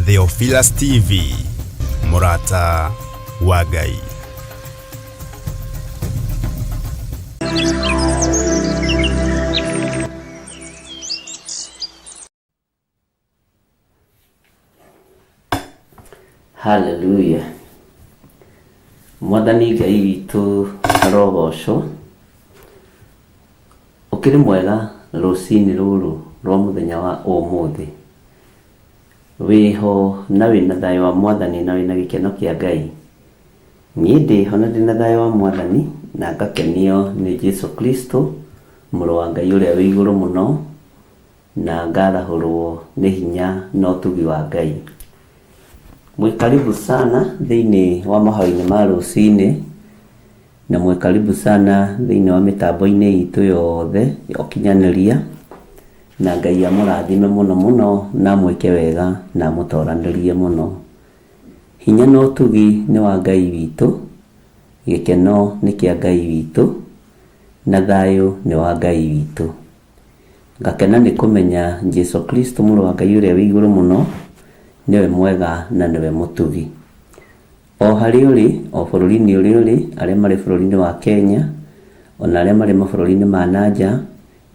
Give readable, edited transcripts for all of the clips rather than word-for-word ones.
Theophilus TV, Murata wa Ngai. Hallelujah. Mwathani Ngai witũ arogocwo. Ũkĩrĩ mwega rũcinĩ rũrũ rwa mũthenya wa ũmũthĩ. Wĩho na wĩna thayũ wa Mwathani na wĩna gĩkeno kĩa Ngai. Niĩ ndĩho na ndĩna thayũ wa Mwathani na ngakenio nĩ Jesũ Kristo, mũrũ wa Ngai ũrĩa wĩ igũrũ mũno, na ngarahũrwo nĩ hinya na ũtugi wa Ngai. Mwĩkaribu sana thĩinĩ wa mahoya-inĩ ma rũcinĩ, na mwĩkaribu sana thĩinĩ wa mĩtambo-inĩ itũ yothe ya ũkinyanĩria, na Ngai amũrathime mũno mũno na mwĩke wega na mũtoranĩrie mũno. Hinya na ũtugi nĩ wa Ngai witũ, gĩkeno nĩ kĩa Ngai witũ, na thayũ nĩ wa Ngai witũ. Ngakena nĩ kũmenya Jesũ Kristo mũrũ wa Ngai ũrĩa wĩ igũrũ mũno niwe mwega na niwe mũtugi. O harĩ ũrĩ, o bũrũri-inĩ ũrĩ ũrĩ, arĩa marĩ bũrũri-inĩ wa Kenya, ona arĩa marĩ mabũrũri-inĩ ma nanja,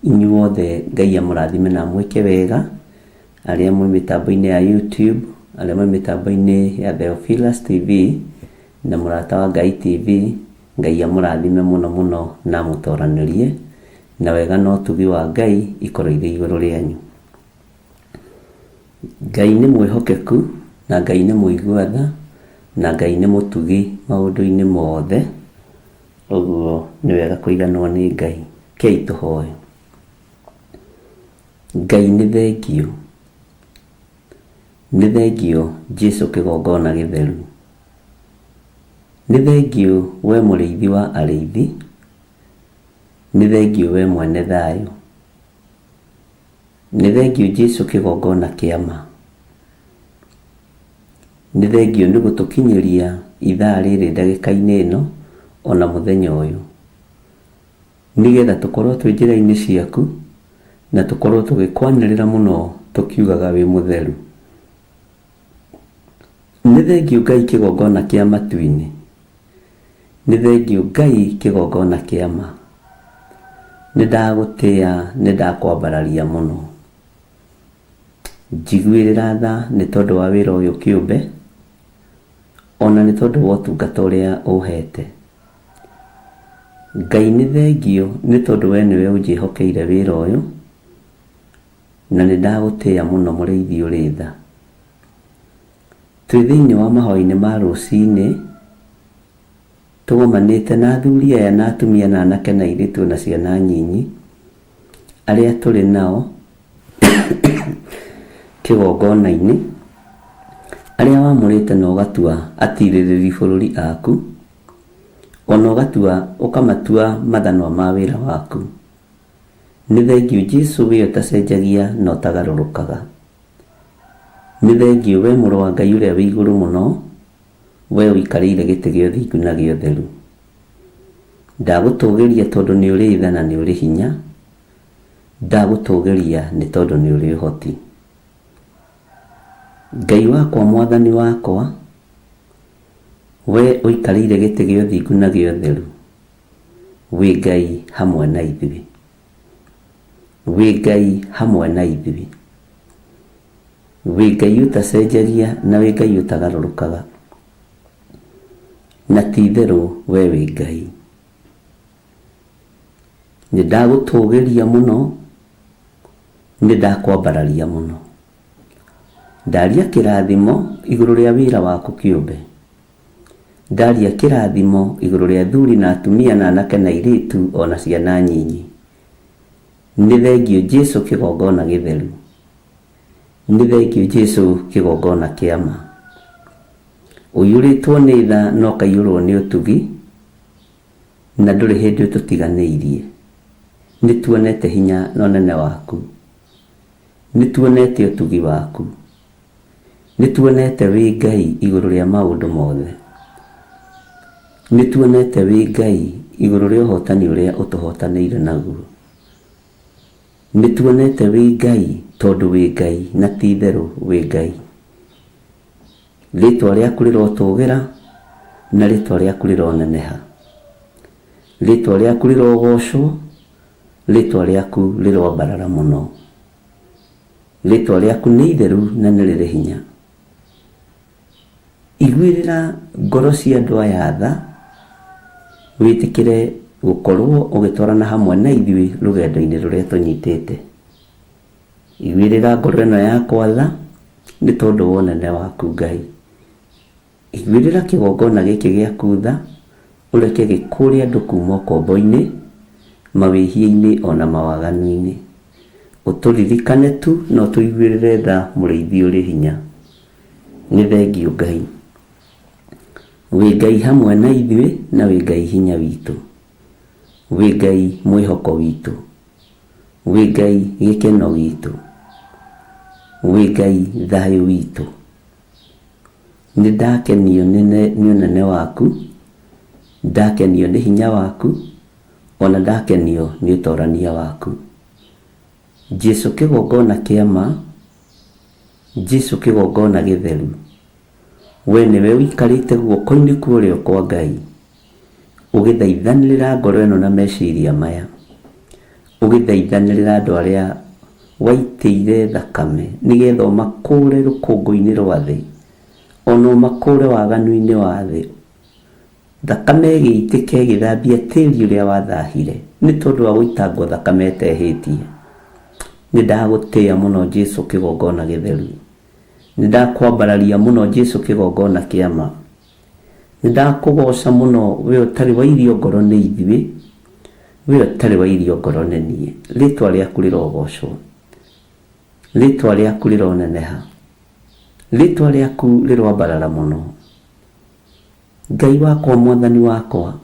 inyuothe Ngai amũrathime na mwĩke wega. Arĩa mwĩ mĩtambo-inĩ ya YouTube, arĩa mwĩ mĩtambo-inĩ ya Theophilus TV na Murata wa Ngai TV, Ngai amũrathime mũno mũno na mũtoranĩrie, na wega na ũtugi wa Ngai ikorwo irĩ igũrũ rĩanyu. Ngai nĩ mwĩhokeku, na Ngai nĩ mũigua-tha, na Ngai nĩ mũtugi maũndũ-inĩ mothe. Ũguo nĩ wega kũiganwo nĩ Ngai. Kei tũhoe. Ngai nĩ thengio. Nĩ thengio Jesũ kĩgongona gĩtheru. Nĩ thengio we mũrĩithi wa arĩithi. Nĩ thengio we mwene thayũ. Nĩ thengio Jesũ kĩgongona kĩa ma. Nĩ thengio nĩ gũtũkinyĩria ithaa rĩrĩ ndagĩka-inĩ ĩno ona mũthenya ũyũ, nĩgetha tũkorwo twĩ njĩra-inĩ ciaku na tũkorwo tũgĩkwanĩrĩra mũno tũkiugaga wĩ mũtheru. Nĩ thengio Ngai kĩgongona kĩa matu-inĩ. Nĩ thengio Ngai kĩgongona kĩa ma. Nĩ ndagũtĩĩa, nĩ ndakwambararia mũno. Njiguĩrĩra tha nĩ tondũ wa wĩra ũyũ kĩũmbe, ona nĩ tondũ wa ũtungata ũrĩa ũhete. Ngai nĩ thengio nĩ tondũ we nĩwe ũnjĩhokeire wĩra ũyũ, na nĩ ndagũtĩĩa mũno mũrĩithi ũrĩ tha. Twĩ thĩinĩ wa mahoya-inĩ ma rũcinĩ, tũgomanĩte na athuri aya na atumia na anake na airĩtu na ciana nyinyi, arĩa tũrĩ nao kĩgongona-inĩ, arĩa wamũrĩte na ũgatua atirĩrĩri bũrũri aku, ona ũgatua ũkamatua mathanwa ma wĩra waku. Nĩ thengio Jesũ we ũtacenjagia na ũtagarũrũkaga. Nĩ thengio we mũrũ wa Ngai ũrĩa wĩ igũrũ mũno, we ũikarĩire gĩtĩ gĩa ũthingu na gĩa ũtheru. Ndagũtũgĩria tondũ nĩ ũrĩ tha na nĩ ũrĩ hinya. Ndagũtũgĩria nĩ tondũ nĩ ũrĩ ũhoti. Ngai wakwa, Mwathani wakwa, we ũikarĩire gĩtĩ gĩa ũthingu na gĩa ũtheru, wĩ Ngai hamwe na ithuĩ. Wĩ Ngai hamwe na ithuĩ. Wĩ Ngai ũtacenjagia na wĩ Ngai ũtagarũrũkaga. Na ti-itherũ we wĩ Ngai. Nĩ ndagũtũgĩria mũno, nĩ ndakwambararia mũno. Ndaria kĩrathimo igũrũ rĩa wĩra waku kĩũmbe. Ndaria kĩrathimo igũrũ rĩa athuri na atumia na anake na airĩtu ona ciana nyinyi. Nĩ thengio Jesũ kĩgongona gĩtheru. Nĩ thengio Jesũ kĩgongona kĩa ma. Ũiyũrĩtwo nĩ tha no kaiyũrwo nĩ ũtugi, na ndũrĩ hĩndĩ ũtũtiganĩirie. Nĩ tuonete hinya na ũnene waku. Nĩ tuonete ũtugi waku. Nĩ tuonete wĩ Ngai igũrũ rĩa maũndũ mothe. Nĩ tuonete wĩ Ngai igũrũ rĩa ũhotani ũrĩa ũtũhotanĩire naguo. Nĩ tuonete wĩ Ngai tondũ wĩ Ngai na ti-itherũ wĩ Ngai. Ritwa rĩaku rĩrotũgĩra na ritwa rĩaku rĩroneneha. Ritwa rĩaku rĩrogocwo, ritwa rĩaku rĩrombarara mũno. Ritwa rĩaku nĩ itheru na nĩ rĩrĩ hinya. Iguĩrĩra ngoro cia andũ aya tha, wĩtĩkĩre gũkorwo ũgĩtwarana hamwe na ithuĩ rũgendo-inĩ rũrĩa tũnyitĩte. Iguĩrĩra ngoro ĩno yakwa tha nĩ tondũ wa ũnene waku Ngai. Iguĩrĩra kĩgongona gĩkĩ gĩaku tha, ũreke gĩkũũre andũ kuma ũkombo-inĩ, mawĩhia-inĩ ona mawaganu-inĩ. Ũtũririkane tu no tũiguĩrĩre tha mũrĩithi ũrĩ hinya. Nĩ thengiũ Ngai. Wĩ Ngai hamwe na ithuĩ na wĩ Ngai hinya witũ. Wĩ Ngai mwĩhoko witũ. Wĩ Ngai gĩkeno witũ. Wĩ Ngai thayũ witũ. Nĩ ndakenio nĩ ũnene waku, ndakenio nĩ hinya waku, ona ndakenio nĩ ũtorania waku. Jesu kĩgongona kĩama, Jesu kĩgongona gĩtheru, we nĩwe ũikarĩte guoko-inĩ kwa ũrĩo kwa Ngai, ũgĩthaithanĩrĩra ngoro ĩno na meciria maya, ũgĩthaithanĩrĩra andũ arĩa waitĩire thakame nĩgetha ũmakũũre rũkũngũ-inĩ rwa thĩ, ona ũmakũũre waganu-inĩ wa thĩ. Thakame ĩgĩitĩka ĩgĩthambia tĩri ũrĩa wathahire nĩ tondũ wa gũitangwo thakame ĩtehĩtie. Nĩ ndagũtĩĩa mũno Jesu kĩgongona gĩtheru. Nĩ ndakwambararia mũno Jesu kĩgongona kĩama. Nĩ ndakũgoca mũno we ũtarĩ wa irio ngoro nĩ ithuĩ, we ũtarĩ wa irio ngoro nĩ niĩ. Rĩtwa rĩaku rĩrogocwo, rĩtwa rĩaku rĩroneneha, rĩtwa rĩaku rĩrombarara mũno. Ngai wakwa, mwathani wakwa,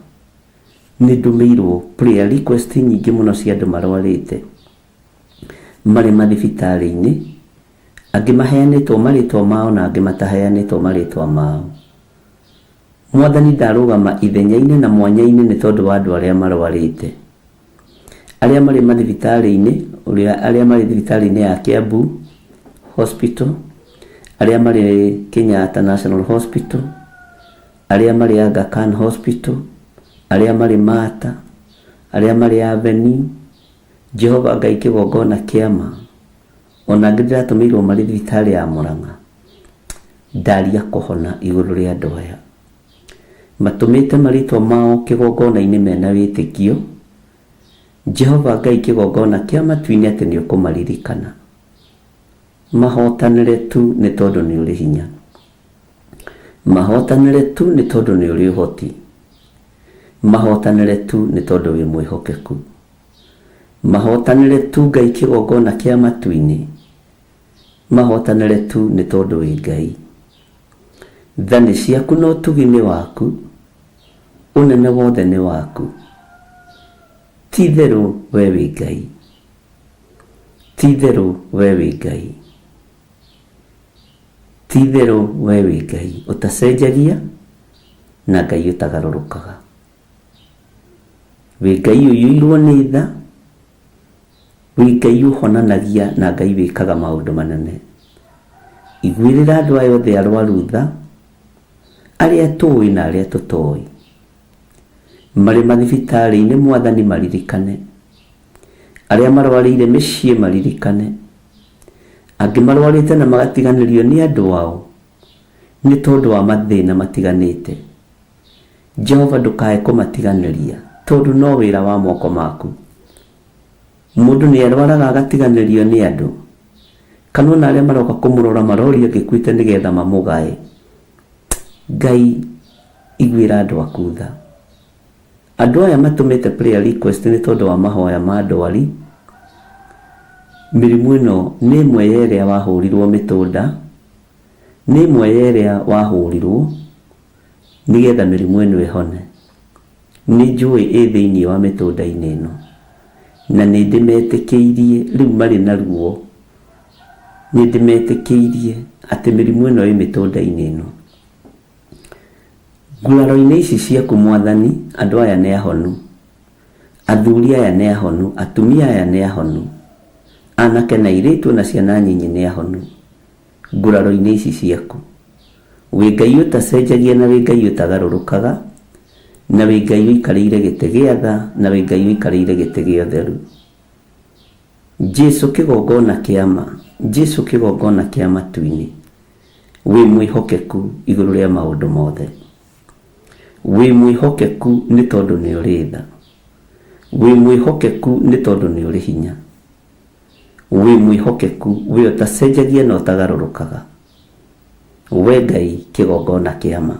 nĩ ndũmĩirwo prayer request nyingĩ mũno cia andũ marwarĩte, marĩ mathibitarĩ-inĩ, angĩ maheanĩtwo marĩtwa mao na angĩ mataheanĩtwo marĩtwa mao. Mwathani, ndarũgama ithenya-inĩ na mwanya-inĩ nĩ tondũ wa andũ arĩa marwarĩte, arĩa marĩ mathibitarĩ-inĩ, arĩa marĩ thibitarĩ-inĩ ya Kiambu Hospital, arĩa marĩ Kenyatta National Hospital, arĩa marĩ Aga Khan Hospital, arĩa marĩ Mata, arĩa marĩ Avenue. Jehova Ngai kĩgongona kĩama, ona angĩ ndĩratũmĩirwo marĩ thibitarĩ ya Mũrang'a, ndaria kũhona igũrũ rĩa andũ aya. Matũmĩte marĩtwa mao kĩgongona-inĩ mena wĩtĩkio. Jehova Ngai kĩgongona kĩama, tuine atĩ nĩ ũkũmaririkana. Mahotanĩre tu nĩ tondũ nĩ ũrĩ hinya. Mahotanĩre tu nĩ tondũ nĩ ũrĩ ũhoti. Mahotanĩre tu nĩ tondũ wĩ mwĩhokeku. Mahotanĩre tu Ngai kĩgongona kĩa matu-inĩ. Mahotanĩre tu nĩ tondũ wĩ Ngai. Thani ciaku no ũtugi nĩ waku, ũnene wothe nĩ waku. Ti itherũ we wĩ Ngai. Ti itherũ we wĩ Ngai. Ti itherũ we wĩ Ngai ũtacenjagia na Ngai ũtagarũrũkaga. Wĩ Ngai ũiyũirwo nĩ tha, wĩ Ngai ũhonanagia na Ngai wĩkaga maũndũ manene. Iguĩrĩra andũ aya othe arwaru tha, arĩa tũĩ na arĩa tũtoĩ, marĩ mathibitarĩ-inĩ Mwathani maririkane. Arĩa marwarĩire mĩciĩ maririkane. Angĩ marwarĩte na magatiganĩrio nĩ andũ ao nĩ tondũ wa mathĩna matiganĩte. Jehova ndũkae kũmatiganĩria tondũ no wĩra wa moko maku. Mũndũ nĩ arwaraga agatiganĩrio nĩ andũ, kana ona arĩa maroka kũmũrora maroria gĩkuĩte nĩgetha mamũgae. Ngai, iguĩra andũ aku tha. Andũ aya matũmĩte prayer request nĩ tondũ wa mahoya ma ndwari. Mĩrimũ ĩno nĩ ĩmwe ya ĩrĩa wahũrirwo mĩtũnda, nĩ ĩmwe ya ĩrĩa wahũrirwo nĩgetha mĩrimũ ĩno ĩhone. Nĩ njũĩ ĩ thĩinĩ wa mĩtũnda-inĩ ĩno, na nĩ ndĩmetĩkĩirie rĩu marĩ na ruo, nĩ ndĩmetĩkĩirie atĩ mĩrimũ ĩno ĩ mĩtũnda-inĩ ĩno. Nguraro-inĩ ici ciaku Mwathani, andũ aya nĩ ahonu, athuri aya nĩ ahonu, atumia aya nĩ ahonu, anake na airĩtu na ciana nyinyi nĩ ahonu. Nguraro-inĩ ici ciaku wĩ Ngai ũtacenjagia na wĩ Ngai ũtagarũrũkaga, na wĩ Ngai ũikarĩire gĩtĩ gĩa tha, na wĩ Ngai ũikarĩire gĩtĩ gĩa ũtheru. Jesu kĩgongona kĩama, Jesu kĩgongona kĩa matu-inĩ, wĩ mwĩhokeku igũrũ rĩa maũndũ mothe. Wĩ mwĩhokeku nĩ tondũ nĩ ũrĩ tha, wĩ mwĩhokeku nĩ tondũ nĩ ũrĩ hinya, wĩ mwĩhokeku wĩ ũtacenjagia na ũtagarũrũkaga, we Ngai kĩgongona kĩama,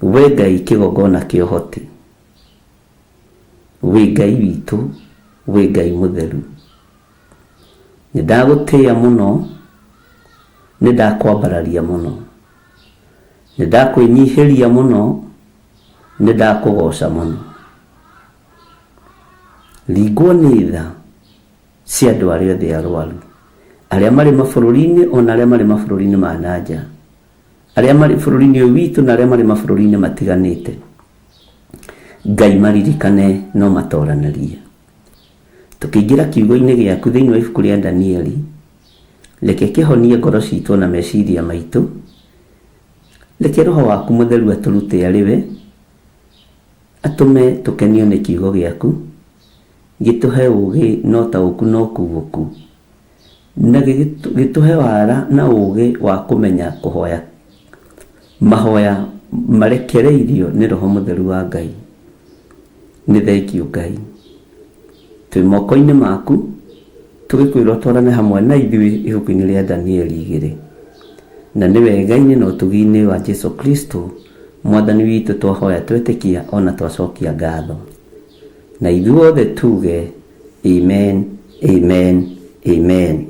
we Ngai kĩgongona kĩa ũhoti, wĩ Ngai witũ, wĩ Ngai mũtheru. Nĩndagũtĩĩa mũno, nĩndakwambararia mũno, nĩndakwĩnyihĩria mũno, nĩndakũgoca mũno. Ringwo nĩ tha cia andũ arĩa othe arwaru, arĩa marĩ mabũrũri-inĩ ona arĩa marĩ mabũrũri-inĩ ma nanja, arĩa marĩ bũrũri-inĩ ũyũ witũ na arĩa marĩ mabũrũri-inĩ matiganĩte. Ngai maririkane no matoranĩrie. Tũkĩingĩra kiugo-inĩ gĩaku thĩinĩ wa ibuku rĩa Danieli, reke kĩhonie ngoro citũ na meciria maitũ. Reke Roho waku mũtheru atũrute arĩ we, atũme tũkenio nĩ kiugo gĩaku, gĩtũhe ũũgĩ na ũtaũku na ũkuũku, na gĩtũhe wara na ũũgĩ wa kũmenya kũhoya mahoya marekereirio nĩ Roho mũtheru wa Ngai. Nĩ thengiũ Ngai, twĩ moko-inĩ maku, tũgĩkwĩra ũtwarane hamwe na ithuĩ ibuku-inĩ rĩa Danieli 2. Na nĩ wega-inĩ na ũtugi-inĩ wa Jesu Kristo Mwathani witũ twahoya twetĩkia ona twacokia ngatho. Na ithuothe tuge amen, amen, amen.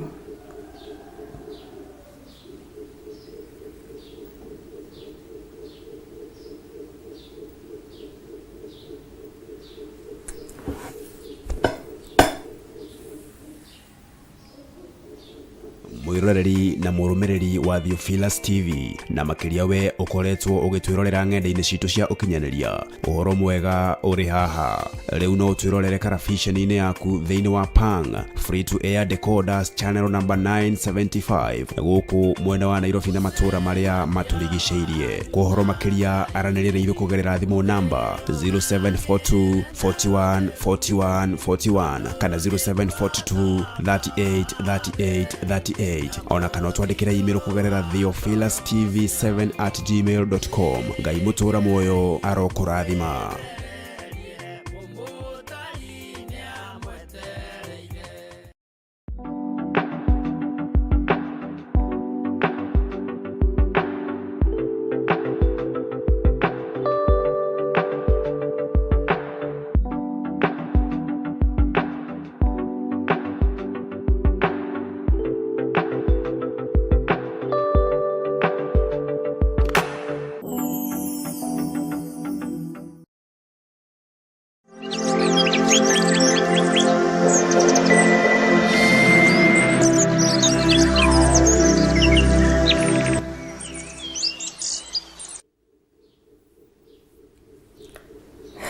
mwiroreri na murumiriri wa Theophilus TV na makiria we ukoretwo ugitwirorera ng'enda-inĩ citũ cia ukinyanĩria. Uhoro mwega uri haha. Riu no twirorere karabiceni-inĩ yaku thĩinĩ wa Pang free to air decoders channel number 975 gũkũ mwena wa Nairobi na matura maria maturigicĩirie. Kuhoro makiria aranĩrĩra ithu kugerera thimũ namba 0742 41 41 41 kana 0742 38 38 38 ona kana twandĩkĩre email kugerera theophilustv7@gmail.com. Ngai mutura moyo arokũrathima.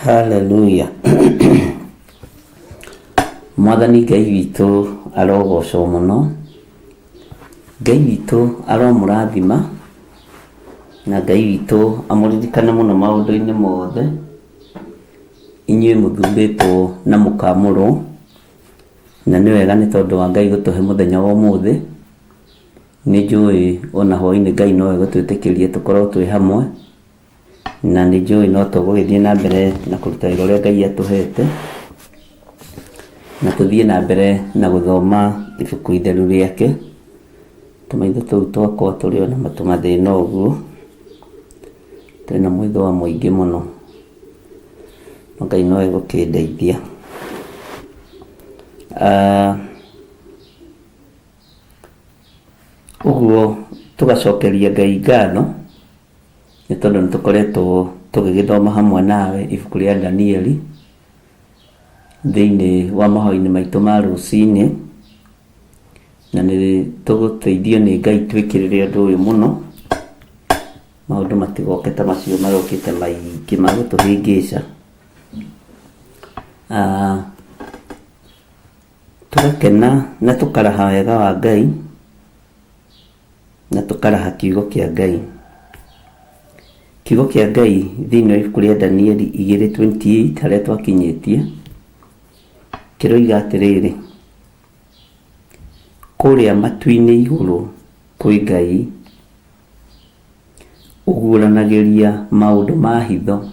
Hallelujah. Mwathani Ngai witũ arogocwo mũno, Ngai witũ aromũrathima, na Ngai witũ amũririkane mũno maũndũ-inĩ mothe. Inyuĩ mũthurĩtwo na mũkamũrwo, na nĩ wega nĩ tondũ wa Ngai gũtũhe mũthenya wa ũmũthĩ. Nĩ njũĩ ona hwaĩ-inĩ Ngai nowe gũtwĩtĩkĩria tũkorwo twĩ hamwe, na nĩ njũĩ no tũgũgĩthiĩ na mbere na kũruta wĩra ũrĩa Ngai atũhete, na tũthiĩ na mbere na gũthoma ibuku itheru rĩake. Tũmaitho tũu twakwa tũrĩ ona matũmathĩna ũguo, tũrĩ na mwĩthũa mũingĩ mũno, no Ngai nowe gũkĩndeithia. Ũguo tũgacokeria Ngai ngatho nĩ tondũ nĩtũkoretwo tũgĩgĩthoma hamwe nawe ibuku rĩa Danieli thĩinĩ wa mahoya-inĩ maitũ ma rũcinĩ, na nĩ tũgũteithio nĩ Ngai twĩkĩrĩre ũndũ ũyũ mũno, maũndũ matigoke ta macio marokĩte maingĩ ma gũtũhĩngĩca. Tũgakena na tũkaraha wega wa Ngai na tukaraha kiugo kia Ngai. Kiugo kia Ngai thiini wa ibuku ria Danieli 2:28 haria twakinyitie kiroiga atiriri, kuria matu-ini iguru kwi Ngai uguranagiria maundu ma hitho,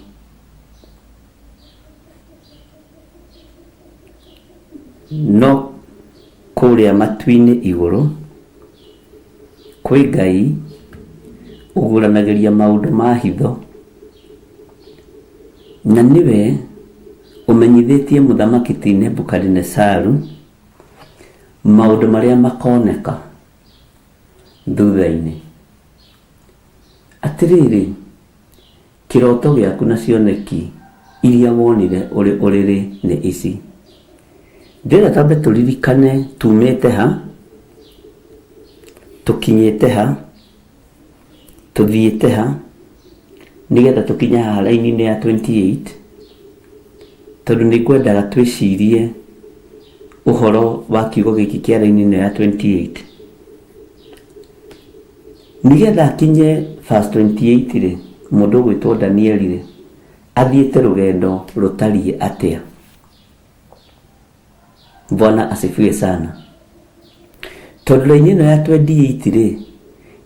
no kuria matu-ini iguru kwi Ngai uguranagiria maundu ma hitho, na niwe umenyithitie muthamaki ti Nebukadnezaru maundu maria makoneka thutha-ini. Atiriri, kiroto giaku na cioneki iria wonire uri uriri ni ici. Ndĩrenda tambe turirikane tumĩte ha, tukinyĩte ha, tuthiĩte ha, nigetha tukinya haha raini-inĩ ya 28, tondu nĩngwendaga twĩcirie uhoro wa kiugo gĩkĩ kĩa raini-inĩ ya 28. Nigetha akinye verse 28 rĩ, mũndũ ũgwĩtwo Danieli rĩ, athiĩte rũgendo rũtariĩ atĩa. Bwana asifiwe sana. Tondu raini ĩno ya 28 rĩ,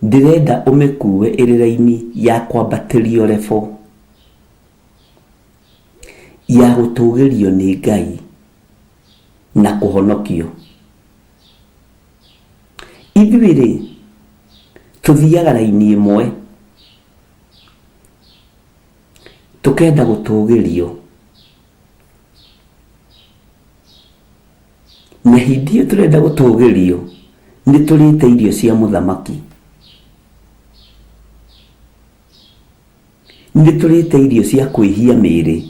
ndirenda umekuwe ĩrĩ raini ya kwambatĩrio level ya gũtũgĩrio nĩ Ngai na kũhonokio. Ithuĩ rĩ, tuthiaga raini ĩmwe tukenda gũtũgĩrio, na hindi ĩyo turenda gũtũgĩrio nĩ tũrĩte irio cia mũthamaki, nĩ tũrĩte irio cia kwĩhia mĩĩrĩ.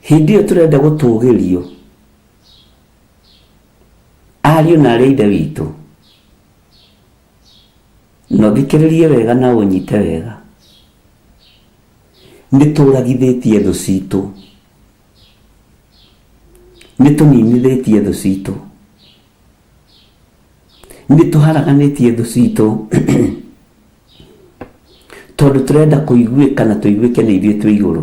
Hindi ĩyo turenda gũtũgĩrio, ariũ na arĩ ithe witũ, no thikĩrĩrie wega na ũnyite wega, nĩ tũragithĩtie thũ citũ, nĩ tũninithĩtie thũ citũ, nĩ tũharaganĩtie thũ citũ tondu turenda kũiguĩka na tũiguĩke nĩ ithuĩ twĩ igũrũ.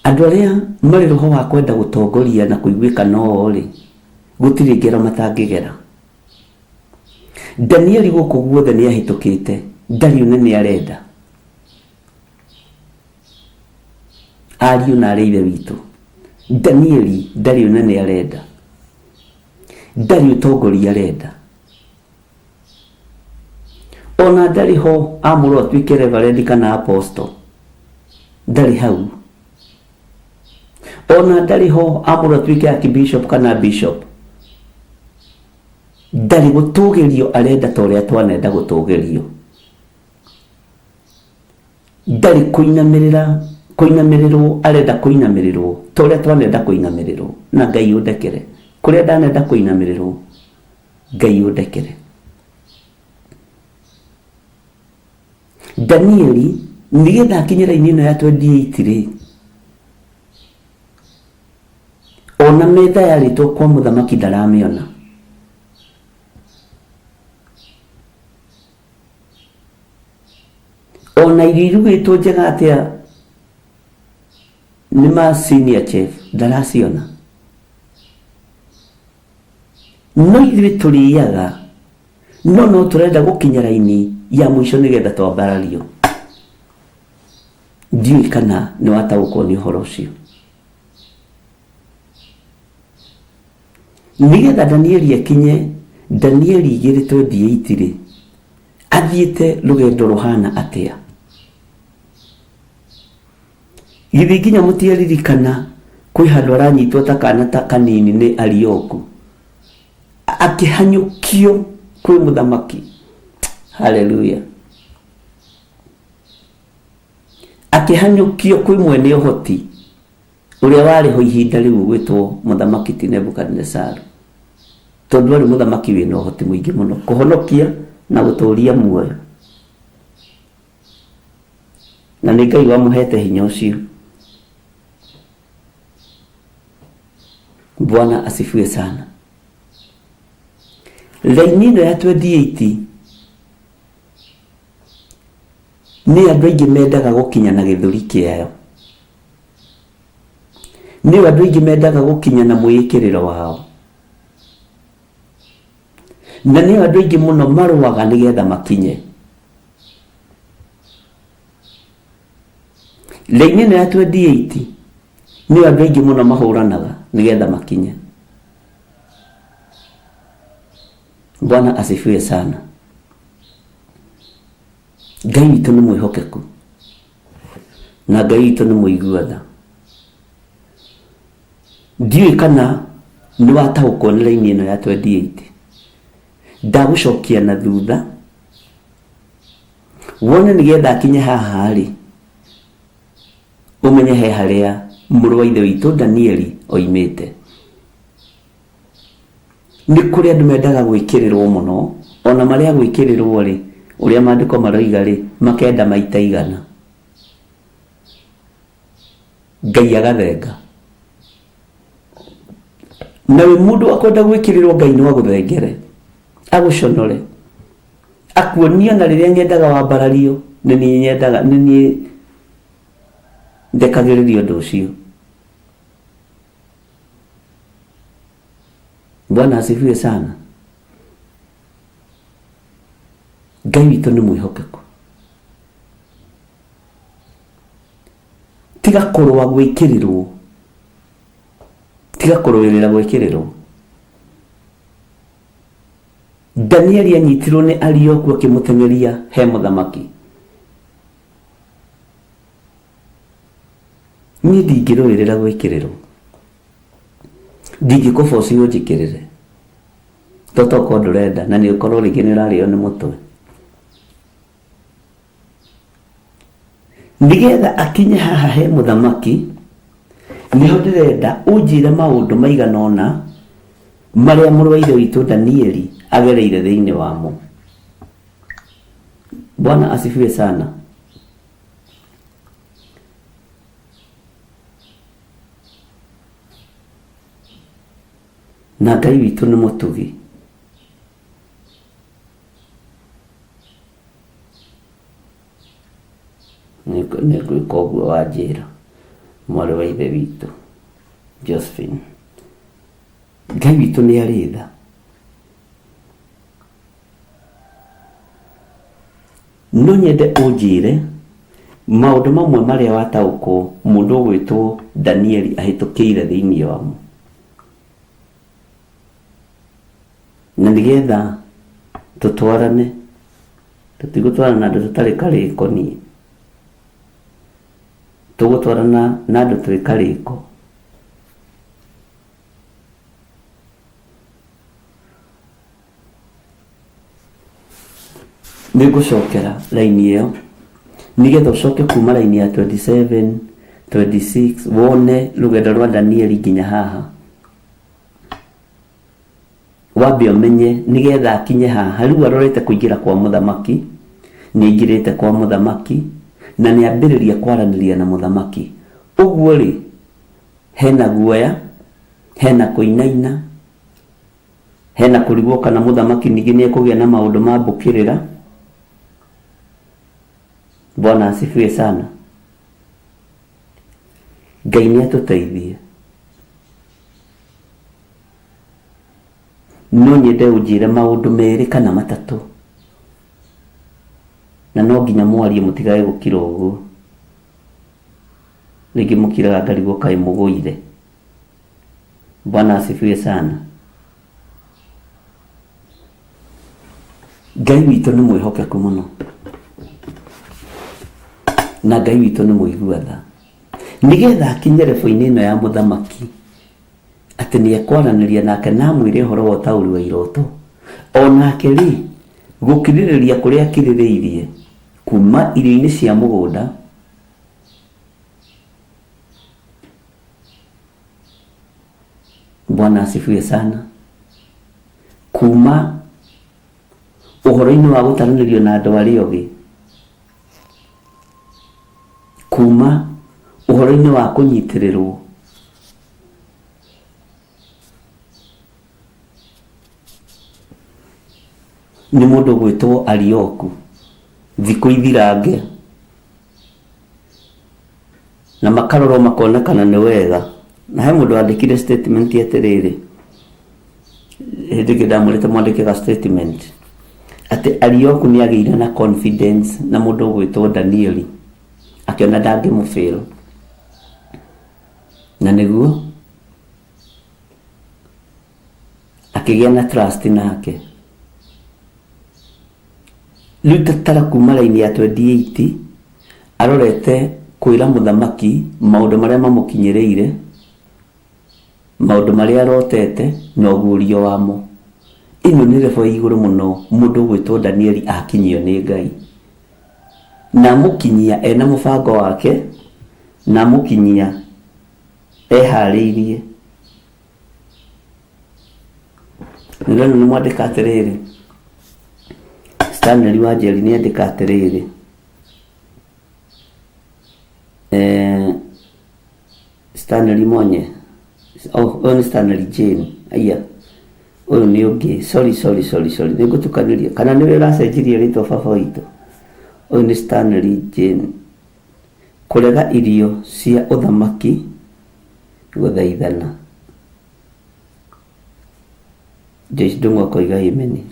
Andũ arĩa marĩ roho wa kwenda gũtongoria na kũiguĩka no rĩ, gũtirĩ ngero matangĩgera. Danieli gũkũ guothe nĩ ahĩtũkĩte, ndarĩ ũnene arenda. Ariũ na arĩ ithe witũ, Danieli ndarĩ ũnene arenda, ndarĩ ũtongoria arenda, ona ndarĩ ho amũrwo atuĩke reverend kana apostle, ndarĩ hau. Ona ndarĩ ho amũrwo atuĩke archbishop kana bishop, ndarĩ gũtũgĩrio arenda ta ũrĩa twanenda gũtũgĩrio, ndarĩ kũinamĩrĩrwo arenda kũinamĩrĩrwo ta ũrĩa twanenda kũinamĩrĩrwo. Na Ngai ũndekere kũrĩa ndanenda kũinamĩrĩrwo, Ngai ũndekere. Danieli nigetha akinye raini ĩno ya 28 rĩ, ona metha yarĩtwo kwa mũthamaki ndaramĩona. Ona irio irugĩtwo njega atĩa nĩ ma senior chef ndaraciona. No ithuĩ tũrĩaga, no tũrenda gũkinya raini ya mũico nigetha twambarario. Ndiũĩ kana nĩ wataũkwo nĩ ũhoro ũcio. Nigetha Danieli akinye Danieli 2:28 rĩ, athiĩte rũgendo rũhana atĩa. Githĩ nginya mũtiaririkana kwĩ handũ aranyitwo ta kana ta kanini nĩ Arioku, akĩhanyũkio kwĩ mũthamaki. Haleluya. Akĩhanyũkio kwĩ mwene ũhoti ũrĩa warĩ ho ihinda rĩu gwĩtwo mũthamaki ti Nebukadnezaru, tondũ arĩ mũthamaki wĩna ũhoti mũingĩ mũno kũhonokia na gũtũũria muoyo, na nĩ Ngai wamũhete hinya ũcio. Bwana asifiwe sana. Laini ĩno ya 28 nĩ andũ aingĩ mendaga gũkinya na gĩthũri kĩayo, nĩ andũ aingĩ mendaga gũkinya na mwĩkĩrĩro wao, na nĩ andũ aingĩ mũno marũaga nĩgetha makinye. Laini ĩno ya 28 nĩ andũ aingĩ mũno mahũranaga nĩgetha makinye. Bwana asifiwe sana. Ngai witũ nĩ mwĩhokeku na Ngai witũ nĩ mũiguatha. Ndiũĩ kana nĩ wataũkwo nĩ laini ĩno ya 28. Ndagũcokia na thutha wone nĩgetha akinye haha rĩ, ũmenye he harĩa mũrũ wa ithe witũ Danieli oimĩte. Nĩ kũrĩ andũ mendaga gwĩkĩrĩrwo mũno, ona marĩa gwĩkĩrĩrwo rĩ, ũrĩa maandĩko maroiga rĩ, makenda maita igana. Ngai agathenga. Na wĩ mũndũ akwenda gwĩkĩrĩrwo, Ngai no agũthengere, agũconore, akuonia na rĩrĩa nyendaga wambarario, nĩ niĩ ndekagĩrĩria ũndũ ũcio. Bwana asifiwe sana. Ngai witũ nĩ mwĩhokeku. Tiga kũrũa gwĩkĩrĩrwo, tiga kũrũĩrĩra gwĩkĩrĩrwo. Danieli anyitirwo nĩ Arioku akĩmũteng'eria he mũthamaki. Niĩ ndingĩrũĩrĩra gwĩkĩrĩrwo, ndingĩkũboci ũnjĩkĩrĩre tokorwo ndũrenda, na nĩ ũkorwo rĩngĩ nĩ ũrarĩo nĩ mũtwe. Nĩgetha akinye haha he mũthamaki, nĩho ndĩrenda ũnjĩre maũndũ maigana ũna marĩa mũrũ wa ithe witũ Danieli agereire thĩinĩ wamo. Bwana asifiwe sana. Na Ngai witũ nĩ mũtugi. Nĩ gwĩka ũguo wanjĩra mwarĩ wa ithe witũ Josephine. Ngai witũ nĩ arĩ tha. No nyende ũnjĩre maũndũ mamwe marĩa wataũkwo mũndũ ũgwĩtwo Danieli ahĩtũkĩire thĩinĩ wamo, na nĩgetha tũtwarane, tũtigũtwarana na andũ tũtarĩ karĩko. Niĩ tũgũtwarana na andũ tũrĩ karĩko. Nĩ ngũcokera laini ĩyo nĩgetha ũcoke kuma laini ya 27, 26 wone rũgendo rwa Danieli nginya haha. Wambe ũmenye nĩgetha akinye haha rĩu arorete kũingĩra kwa mũthamaki, nĩ aingĩrĩte kwa mũthamaki na nĩ ambĩrĩria kwaranĩria na mũthamaki. Ũguo rĩ, hena guoya, hena kũinaina, hena kũrigwo kana mũthamaki ningĩ nĩ ekũgĩa na maũndũ ma mbũkĩrĩra. Bwana asifiwe sana. Ngai nĩ atũteithie. No nyende ũnjĩre maũndũ merĩ kana matatũ, na no nginya mwarie mũtigae gũkira ũguo, rĩngĩ mũkiraga ngarigwo kaĩ mũgũire. Bwana asifiwe sana. Ngai witũ nĩ mwĩhokeku mũno, na Ngai witũ nĩ mũiguatha. Nĩgetha akinye rebu-inĩ ĩno ya mũthamaki atĩ nĩ ekwaranĩria nake na amwĩre ũhoro wa ũtaũri wa iroto, onake rĩ gũkirĩrĩria kũrĩa akirĩrĩirie kuma irio-inĩ cia mũgũnda, Bwana asifiwe sana, kuma ũhoro-inĩ wa gũtaranĩrio na andũ arĩa ogĩ, kuma ũhoro-inĩ wa kũnyitĩrĩrwo, nĩ mũndũ gwĩtwo Arioku thikũ ithirange na makarorwo makonekana nĩ wega. Na he mũndũ wandĩkire statement atĩrĩrĩ, hĩndĩ ĩngĩ ndamwĩrĩte mwandĩke statement atĩ Arioku nĩ agĩire na confidence na mũndũ gwĩtwo Danieli akĩona ndangĩmũfail, na nĩguo akĩgĩa na trust nake. Rĩu tatara kuma raini ya 28 arorete kwĩra mũthamaki maũndũ marĩa mamũkinyĩrĩire, maũndũ marĩa arotete na ũguũrio wamo. Ĩno nĩ level ya igũrũ mũno mũndũ gwĩtwo Danieli akinyio nĩ Ngai, na mũkinyia ena mũbango wake, na mũkinyia eharĩirie. Nĩrĩo nĩ mwandĩka atĩrĩrĩ, Stanley Wanjeri nĩ andĩka atĩrĩrĩ, Stanley Monye, ni Stanley Jane, aya uyu ni ungi, sorry nigutukaniria kana niwe uracenjirie rĩtwa baba witũ. Uyu ni Stanley Jane. Kurega irio cia uthamaki guthaithana. Joyce Ndung'u koiga imeni.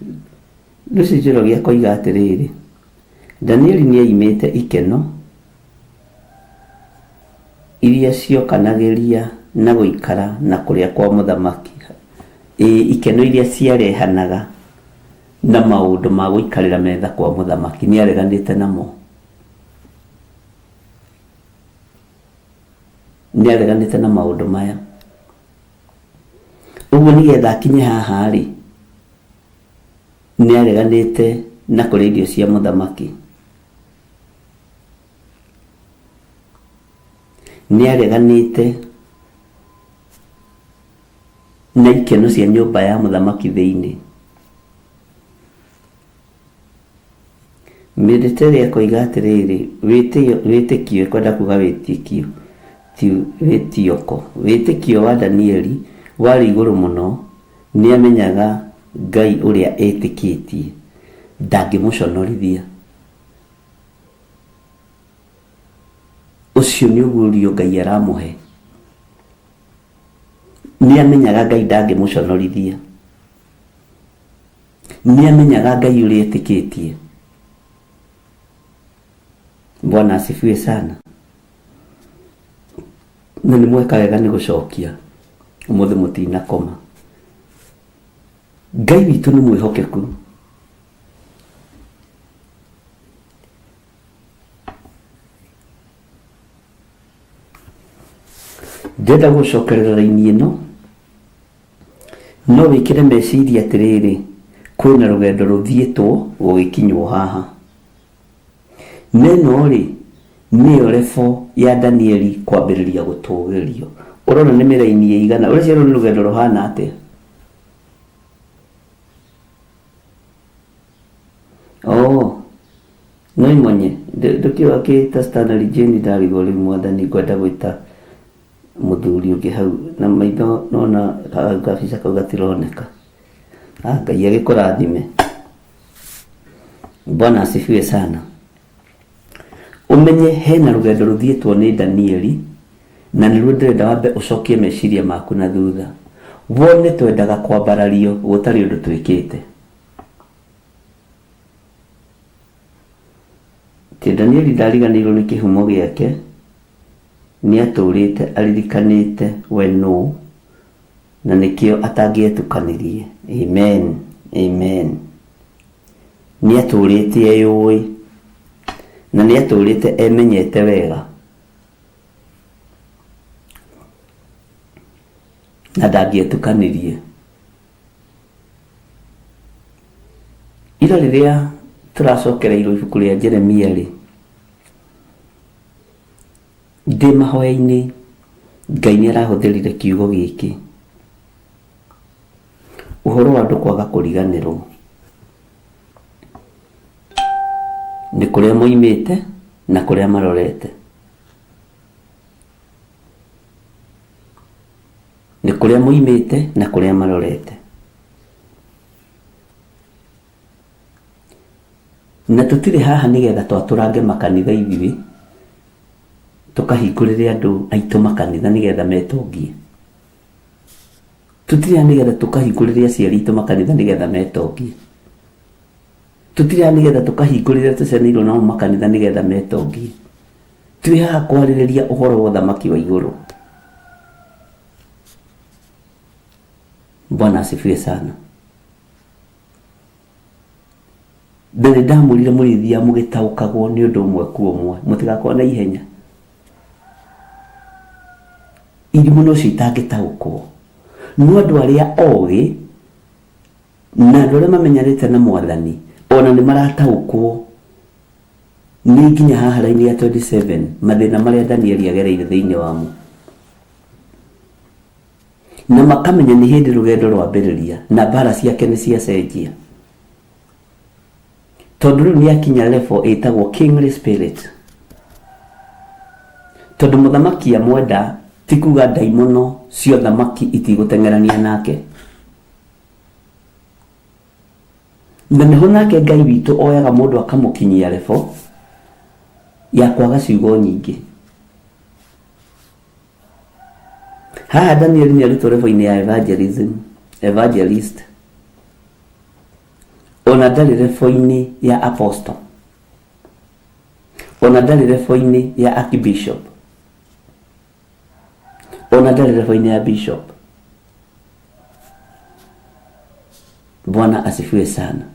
Lucy Njoroge akoiga atĩrĩrĩ, Danieli nĩ aimĩte ikeno iria ciokanagĩria na gũikara na kũrĩa kwa mũthamaki. Ikeno iria ciarehanaga na maũndũ ma gũikarĩra metha kwa mũthamaki nĩ areganĩte namo. Nĩ areganĩte na maũndũ maya. Ũguo nĩgetha akinye haha rĩ, nĩ areganĩte na kũrĩa irio cia mũthamaki. Nĩ areganĩte na ikeno cia nyũmba ya mũthamaki thĩinĩ. Mĩrĩtere akoiga atĩrĩrĩ, wĩtĩkio kwenda kuga wĩtĩkio ti wĩtioko. Wĩtĩkio wa Danieli warĩ igũrũ mũno, nĩ amenyaga Ngai ũrĩa etĩkĩtie ndangĩmũconorithia. Ũcio nĩ ũguũrio Ngai aramũhe. Nĩ amenyaga Ngai ndangĩmũconorithia. Nĩ amenyaga Ngai ũrĩa etĩkĩtie. Bwana asifiwe sana. Na nĩ mweka wega nĩ gũcokia ũmũthĩ mũtinakoma. Ngai witũ nĩ mwĩhokeku. Ndenda gũcokerera raini ĩno, no wĩkĩre meciria atĩrĩrĩ, kwĩna rũgendo rũthiĩtwo gũgĩkinywo haha. Neno rĩ, nĩyo lebo ya Danieli kwambĩrĩria gũtũgĩrio. Ũrona nĩ mĩraini ya igana, ũrĩa nĩ rũgendo rũhana atĩa. No imonye ndũkĩoga kĩta Stanley Jane ndarigwo rĩu mwathani ngwenda gwĩta mũthuri ũngĩ hau na maitho nona gabica kau gatironeka. Ngai agĩkũrathime. Bwana asifiwe sana. Umenye hena rũgendo rũthiĩtwo nĩ Danieli, na nĩruo ndĩrenda wambe ũcokie meciria maku na thutha. Wone twendaga kwambarario gũtarĩ ũndũ twĩkĩte. Danieli ndariganĩirwo nĩ kĩhumo gĩake, nĩ atũrĩte aririkanĩte we nũ, na nĩkĩo atangĩetukanirie. Amen, amen. Nĩ atũrĩte eyũĩ, na nĩ atũrĩte emenyete wega, na ndangĩetukanirie. Ira rĩrĩa tũracokereirwo ibuku rĩa Jeremia rĩ, ndĩ mahoya-inĩ Ngai nĩ arahũthĩrire kiugo gĩkĩ, ũhoro wa andũ kwaga kũriganĩrwo. Nĩ kũrĩa moimĩte na kũrĩa marorete. Nĩ kũrĩa moimĩte na kũrĩa marorete. na tutire haha nigetha twaturange makanitha ithuĩ tukahingũrĩre andũ aitũ makanitha nigetha metongie. Tutire haha nigetha tukahingũrĩre aciari aitũ makanitha nigetha metongie. Tutire haha nigetha tukahingũrĩre tũciarĩirwo nao makanitha nigetha metongie. Tũrĩ haha kwarĩrĩria ũhoro wa ũthamaki wa igũrũ. Bwana asifiwe sana. Ndĩrĩ ndamũrire mũrĩithia mũgĩtaũkagwo nĩ ũndũ ũmwe kwa ũmwe, mũtigakorwo na ihenya. Irimũ no citangĩtaũkwo, no andũ arĩa ogĩ na andũ arĩa mamenyanĩte na Mwathani ona nĩ marataũkwo nĩ nginya haha raini ya 27 mathĩna marĩa Danieli agereire thĩinĩ wamo, na makamenya nĩ hĩndĩ rũgendo rwambĩrĩria na mbara ciake nĩ ciacenjia, tondũ rĩu nĩ akinya level ĩtagwo kingly spirit. Tondũ mũthamaki amwenda ti kuga ndaimono cio thamaki itigũteng'erania nake, na nĩho nake Ngai witũ oyaga mũndũ akamũkinyia level ya kwaga ciugo nyingĩ. Haha Daniel nĩ arutwo level-inĩ ya evangelist, ona ndarĩ level-inĩ ya apostle, ona ndarĩ level-inĩ ya archbishop, ona ndarĩ level-inĩ ya bishop. Bwana asifiwe sana.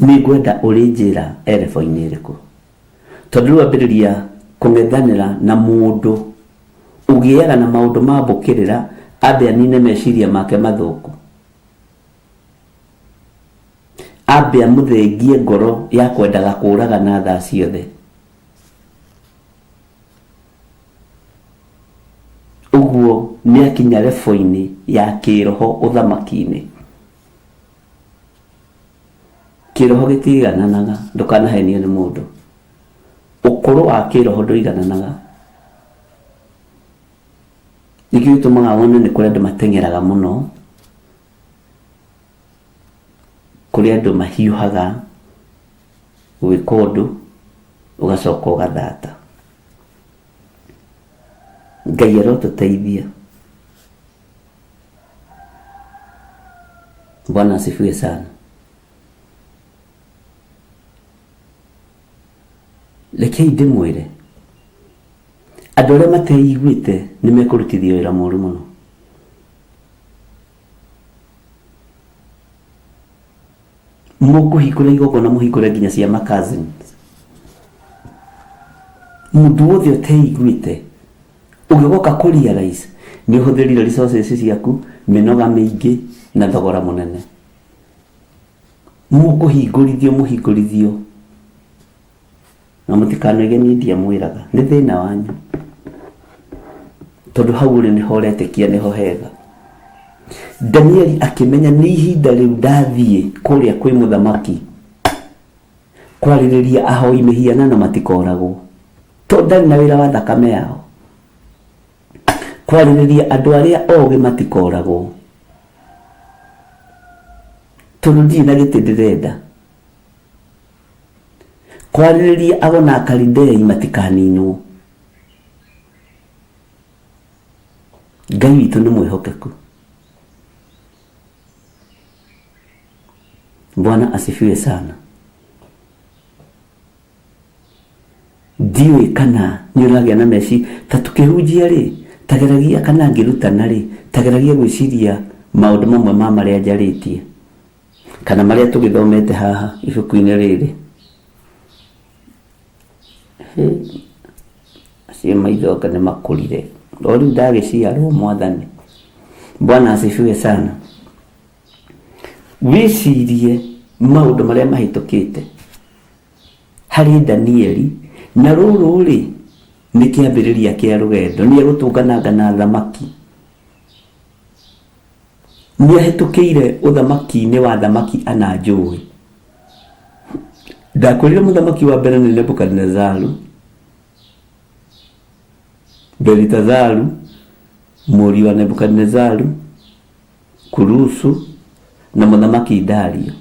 Nĩngwenda ũrĩnjĩra level-inĩ ĩrĩkũ, tondũ rĩu ambĩrĩria kũng'ethanĩra na mũndũ ũgĩaga na maũndũ mambũkĩrĩra ambe anine meciria make mathũku, ambe amũthengie ngoro ya kwendaga kũraga na thaa ciothe. Ũguo nĩ akinya level-inĩ ya kĩroho ũthamaki-inĩ. Kĩroho gĩtigananaga, ndũkanahenio nĩ mũndũ. Ũkũrũ wa kĩroho ndũigananaga. Nĩkĩo gĩtũmaga wone nĩ kũrĩ andũ mateng'eraga mũno, kũrĩ andũ mahiũhaga gwĩka ũndũ ũgacoka ũgathata. Ngai arotũteithia. Bwana asifiwe sana. Rekei ndĩmwĩre andũ arĩa mateiguĩte nĩ mekũrutithio wĩra mũru mũno. Mũkũhingũra igongona mũhingũre nginya cia cousins. Mũndũ wothe ũteiguĩte ũgĩgoka kũrealize nĩ ũhũthĩrire resources ciaku mĩnoga mĩingĩ na thogora mũnene. Mũkũhingũrithio na mũtikanoige niĩ ndiamwĩraga, nĩ thĩna wanyu, tondũ hau ũrĩ nĩho ũretĩkia nĩho hega. Danieli akĩmenya nĩ ihinda rĩu ndathiĩ kũrĩa kwĩ mũthamaki kwarĩrĩria ahoi mĩhianano matikoragwo, tondũ ndarĩ na wĩra wa thakame yao. Kwarĩrĩria andũ arĩa ogĩ matikoragwo, tondũ ndirĩ na gĩtĩ ndĩrenda. Kwarĩrĩria agona Akalidei matikaninwo. Ngai witũ nĩ mwĩhokeku. Bwana asifiwe sana. Ndiũĩ kana nĩ ũragĩa na meci ta tũkĩhunjia rĩ, tageragia kana ngĩrutana rĩ, tageragia gwĩciria maũndũ mamwe ma marĩa njarĩtie kana marĩa tũgĩthomete haha ibuku-inĩ rĩrĩ. Acio maithoga nĩ makũrire, o rĩu ndagĩciarwo Mwathani. Bwana asifiwe sana. Wĩcirie maũndũ marĩa mahĩtũkĩte harĩ Danieli, na rũrũ rĩ nĩ kĩambĩrĩria kĩa rũgendo. Nĩ egũtũngananga na thamaki, nĩ ahĩtũkĩire ũthamaki-inĩ wa thamaki ana njũĩ. Ndakwĩrire mũthamaki wa mbere nĩ Nebukadnezaru, Belitazaru mũriũ wa Nebukadnezaru, Kurusu na mũthamaki Dario.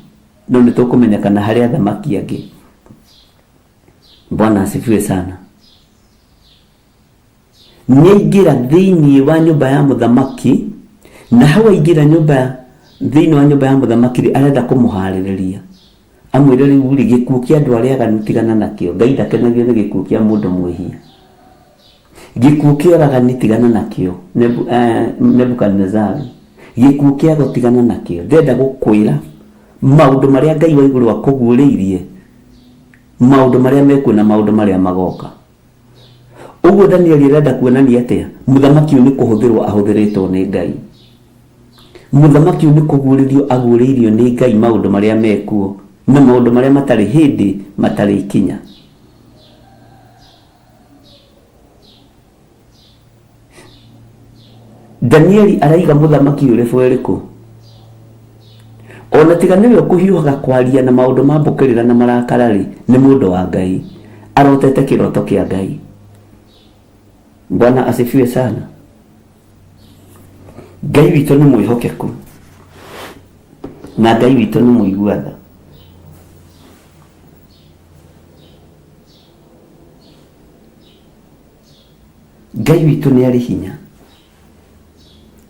no nĩtũkũmenyekana harĩ athamaki angĩ. Bwana asifiwe sana. Nĩaingĩra thĩinĩ wa nyũmba ya mũthamaki, na hau aingĩra thĩinĩ wa nyũmba ya mũthamaki arenda kũmũharĩrĩria, amwĩre rĩu gĩkuũ kĩa andũ arĩa aganu tigana nakĩo. Ngai ndakenagio nĩ gĩkuũ kĩa mũndũ mwĩhia. Gĩkuũ kĩa oragani tigana nakĩo, Nebukadnezari. Gĩkuũ kĩa gũtigana nakĩo. Ndenda gũkwĩra maũndũ marĩa Ngai wa igũrũ akũguũrĩirie, maũndũ marĩa mekuo na maũndũ marĩa magoka. Ũguo Danieli arenda kuonania atĩa? Mũthamaki ũyũ nĩ kũhũthĩrwo ahũthĩrĩtwo nĩ Ngai. Mũthamaki ũyũ nĩ kũguũrĩrio aguũrĩirio nĩ Ngai maũndũ marĩa mekuo na maũndũ marĩa matarĩ hĩndĩ, matarĩ ikinya. Danieli araiga mũthamaki ũrĩ bwerĩkũ. Ona tiga nĩwe ũkũhiũhaga kwaria na maũndũ ma mbũkĩrĩra na marakara-rĩ, nĩ mũndũ wa Ngai, arotete kĩroto kĩa Ngai. Bwana asifiwe sana. Ngai witũ nĩ mwĩhokeku na Ngai witũ nĩ mũigua-tha. Ngai witũ nĩ arĩ hinya.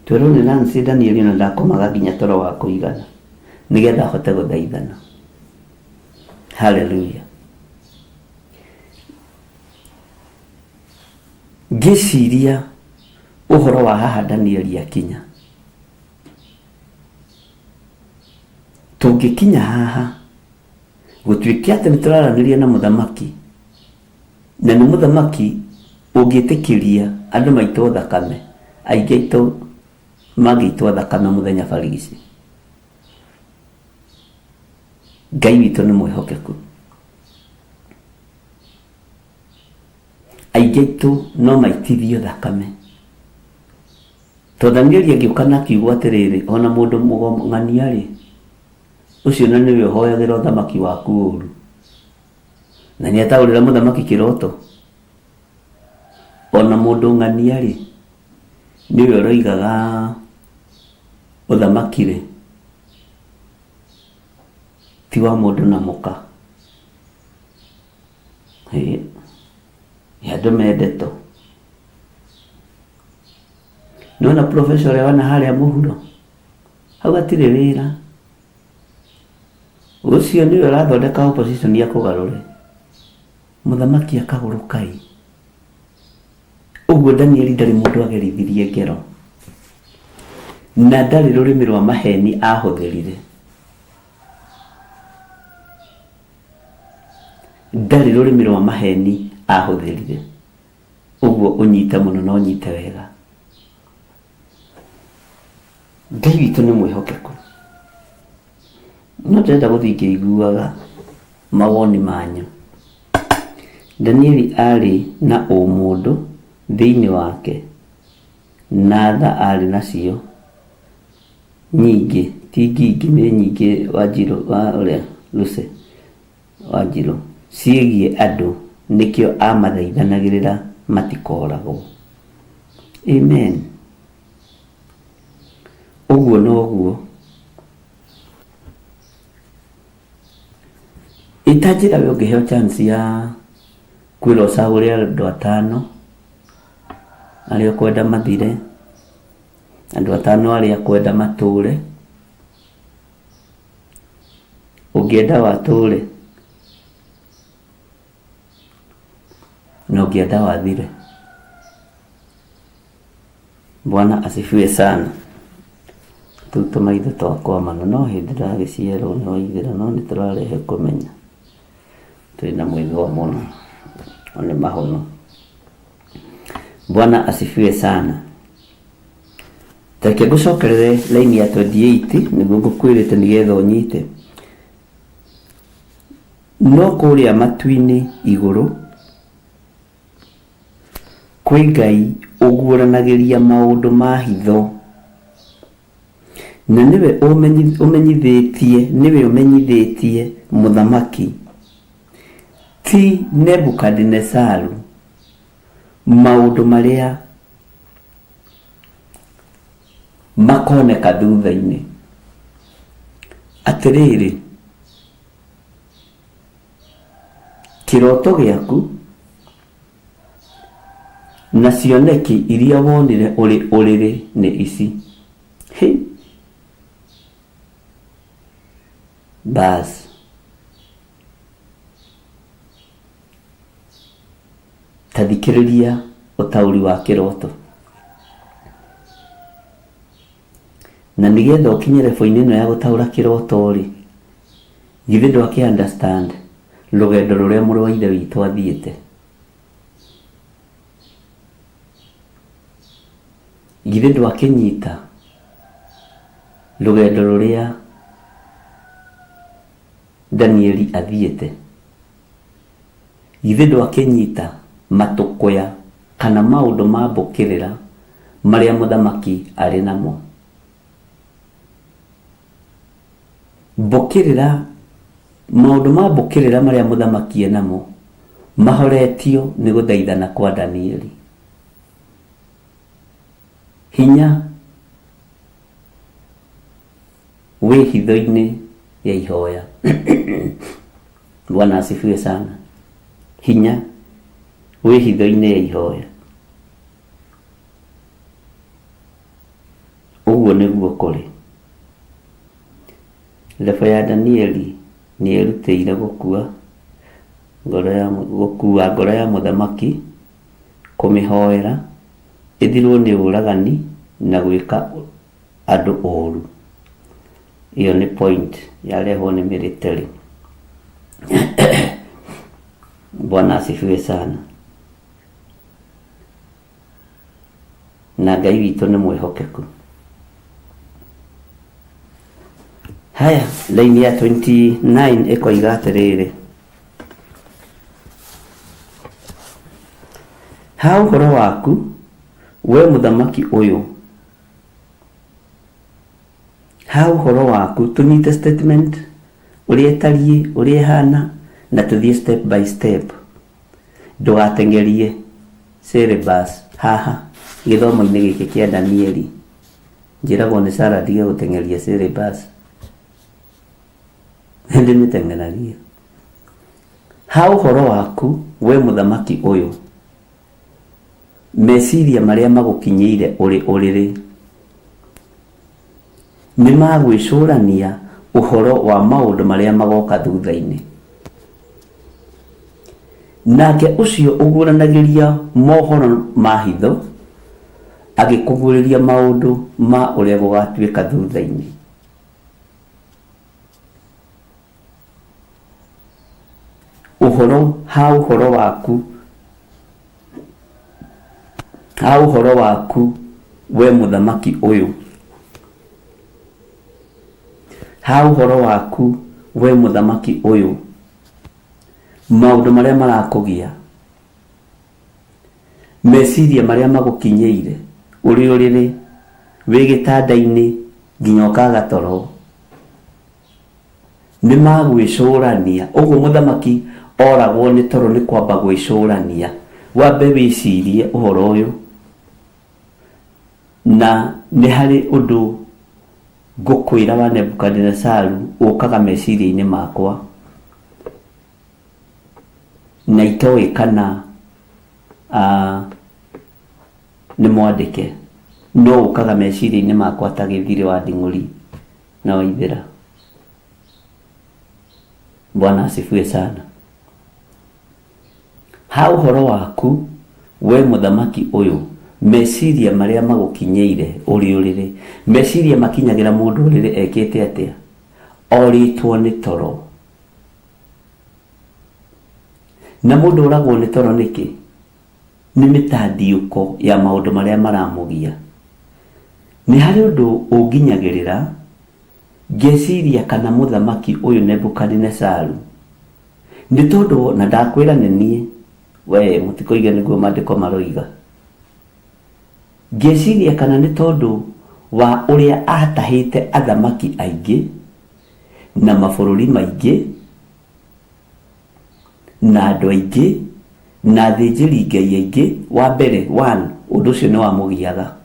Twerwo nĩ Nancy Danieli na ndakomaga nginya toro wa kũigana nĩgetha ahote gũthaithana. Hallelujah. Ngĩciria ũhoro wa haha Danieli akinya, tũngĩkinya haha gũtuĩke atĩ nĩtũraranĩria na mũthamaki, na nĩ mũthamaki ũngĩtĩkĩria andũ maitwo thakame, aingĩ aitũ magĩitwo thakame mũthenya barigici. Ngai witũ nĩ mwĩhokeku. Aingĩ aitũ no maitithio thakame. Tondũ Danieli agĩũka na akiuga atĩrĩrĩ, ona mũndũ mũgongania-rĩ, ũcio na nĩwe ũhoyagĩra ũthamaki waku ũũru. Na nĩataũrĩra mũthamaki kĩroto. Ona mũndũ ng'ania-rĩ, nĩwe ũroigaga ũthamaki-rĩ, ti wa mũndũ na mũka. Andũ mendetwo. Nĩwona professor ũrĩa wana harĩa mũhuro, hau hatirĩ wĩra. Ũcio nĩwe ũrathondeka opposition ya kũgarũre. Mũthamaki akagũrũkai. Ũguo Danieli ndarĩ mũndũ agerithirie ngero, na ndarĩ rũrĩmĩ rwa maheni ahũthĩrire. Ndarĩ rũrĩmĩ rwa maheni ahũthĩrire. Ũguo ũnyite mũno na ũnyite wega. Ngai witũ nĩ mwĩhokeku. No ndĩrenda gũthiĩ ngĩiguaga mawoni manyu. Danieli arĩ na ũmũndũ thĩinĩ wake, na tha arĩ nacio nyingĩ, ti ngingĩ nĩ nyingĩ. Wanjirũ wa ũrĩa Lucy Wanjirũ, ciĩgiĩ andũ, nĩkĩo amathaithanagĩrĩra matikoragwo. Amen. Ũguo noguo itanjĩra we ũngĩheo chance ya kwĩra ũcagũre andũ atano arĩa ũkwenda mathire, andũ atano arĩa kwenda matũre, ũngĩenda watũre na ũngĩenda wathire. Bwana asifiwe sana. Tũmaitho twakwa mano no hĩndĩ ndagĩciarwo nĩ waithĩra, no nĩtũrarehe kũmenya twĩna mwĩthũa mũno, nĩ mahono. Bwana asifiwe sana. Reke ngũcokerere laini ya 28 nĩguo ngũkwĩrĩte nĩgetha ũnyite. No kũrĩa matu-inĩ igũrũ kwĩ Ngai ũguũranagĩria maũndũ ma hitho, na nĩwe ũmenyithĩtie mũthamaki, ti Nebukadnezaru, maũndũ marĩa makoneka thutha-inĩ. Atĩrĩrĩ, kiroto giaku na cioneki iria wonire uriri ni ici. Bas tathikiriria utauri wa kiroto, na nigetha ukinye level ino ya gutaura kiroto ri githe ndwaki understand rugendo ruria muri wa ithe witu athiite, githe ndwakinyita rugendo ruria Danieli athiite, githe ndwakinyita matukoya kana maundu ma mbukirira maria muthamaki ari namo. Mbukirira, maundu ma mbukirira maria muthamaki enamo mahoretio ni guthaithana kwa Danieli. Hinya wi hitho-ini ya ihoya. Bwana asifiwe sana. Hinya wi hitho-ini ya ihoya. Uguo niguo kuri. Level ya Danieli ni erutĩire gũkua ngoro ya muthamaki, kũmĩhoera, ĩthirwo nĩ ũragani na gwĩka andũ ũru. Iyo ni point yarehwo ni military. Bwana asifiwe sana. Na Ngai witũ nĩ mwĩhokeku. Haya, laini ya 29 ikoiga atiriri, ha ũhoro waku we muthamaki uyu, ha ũhoro waku, tunyite statement uria ĩtariĩ, uria ĩhana, na tuthie step by step. Ndugatengerie syllabus haha githomo-ini giki kia Danieli. Njiragwo ni Sarah dige gutengeria syllabus, ndi nitengenagia. Ha ũhoro waku we muthamaki uyu, meciria maria magukinyire uri uriri ni magwicurania uhoro wa maundu maria magoka thutha-ini. Nake ucio uguranagiria mohoro ma hitho agikuguriria maundu ma uria gugatuika thutha-ini. Ha ũhoro waku we muthamaki uyu, ha ũhoro waku we muthamaki uyu, maundu maria marakugia, meciria maria magukinyeire uri uriri wi gitanda-ini nginya ukaga toro, ni magwicurania. Uguo muthamaki oragwo ni toro ni kwamba gwicurania. Wambe wicirie uhoro uyu, na ni hari undu ngukwira wa Nebukadnezaru ukaga meciria-ini makwa, na itoe kana ni mwandike, no ukaga meciria-ini makwa ta githiri wa nding'uri na waithira. Bwana asifiwe sana. Ha ũhoro waku we muthamaki uyu, meciria maria magukinyeire uri uriri, meciria makinyagira mundu uriri ekite atia, oritwo ni toro. Na mundu uragwo ni toro niki? Ni mitandiuko ya maundu maria maramugia. Ni hari undu unginyagirira ngeciria kana muthamaki uyu Nebukadnezaru, ni tondu na ndakwira ni nie, we mutikoige niguo mandiko maroiga, ngeciria kana ni tondu wa uria atahite athamaki aingi na mabururi maingi na andu aingi na thinjiri ngai aingi. Wa mbere, 1, undu ucio ni wa mugiaga.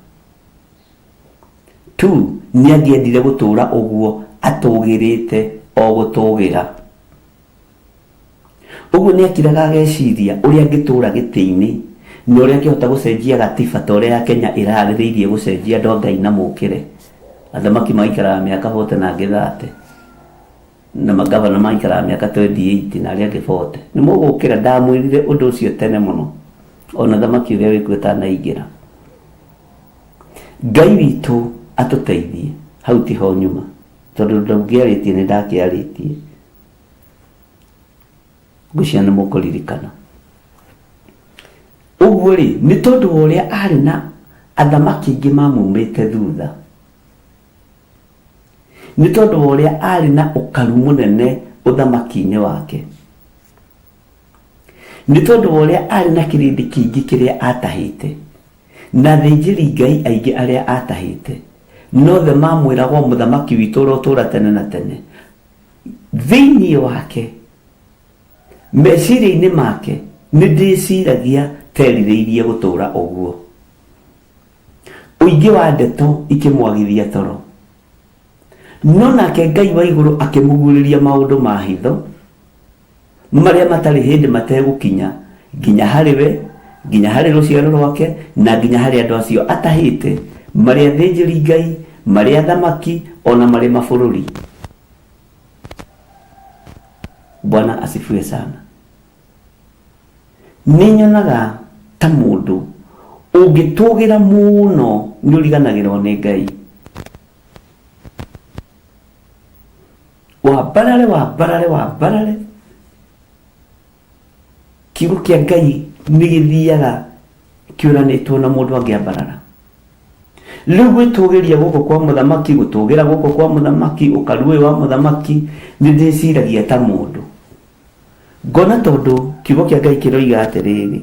2, ni angiendire gutura uguo atugirite o gutugira. Uguo nĩ akiraga ageciria ũrĩa angĩtũra gĩtĩ-inĩ na ũrĩa angĩhota gũcenjia gatiba ta ũrĩa ya Kenya ĩrarĩrĩirie gũcenjia andũ a Ngai na mũkĩre. Athamaki maikaraga mĩaka 40 na angĩ 30 na magavana maikaraga mĩaka 28 na arĩa angĩ 40. Nĩ mũgũkĩra, ndamwĩrire ũndũ ũcio tene mũno, ona thamaki ũrĩa wĩkuo ũtanaingĩra. Ngai witũ atũteithie, hau tiho nyuma, tondũ ndangĩarĩtie nĩ ndakĩarĩtie. Ngwĩciria nĩ mũkũririkana. Ũguo rĩ, nĩ tondũ wa ũrĩa arĩ na athamaki aingĩ mamumĩte thutha, nĩ tondũ wa ũrĩa arĩ na ũkaru mũnene ũthamaki-inĩ wake, nĩ tondũ wa ũrĩa arĩ na kĩrĩndĩ kĩingĩ kĩrĩa atahĩte na athĩnjĩri Ngai aingĩ arĩa atahĩte, nothe mamwĩraga mũthamaki witũ ũrotũra tene na tene. Thĩinĩ wake, meciria-inĩ make, nĩ ndĩciragia terirĩirie gũtũra ũguo. Ũingĩ wa ndeto ikĩmwagithia toro, no nake Ngai wa igũrũ akĩmugurĩria maũndũ ma hitho marĩa matarĩ hĩndĩ mategũkinya nginya harĩ we, nginya harĩ rũciaro rwake, na nginya harĩ andũ acio atahĩte, marĩ athĩnjĩri Ngai, marĩ athamaki, ona marĩ mabũrũri. Bwana asifiwe sana. Nĩ nyonaga ta mũndũ ũngĩtũgĩra mũno nĩ ũriganagĩrwo nĩ Ngai. Wambarare kiugo kĩa Ngai nĩ gĩthiaga kĩũranĩtwo na mũndũ angĩambarara. Rĩu gwĩtũgĩria gũkũ kwa mũthamaki, gũtũgĩra gũkũ kwa mũthamaki, ũkaru ũyũ wa mũthamaki, nĩ ndĩciragia ta mũndũ ngona, tondũ kiugo kĩa Ngai kĩroiga atĩrĩrĩ,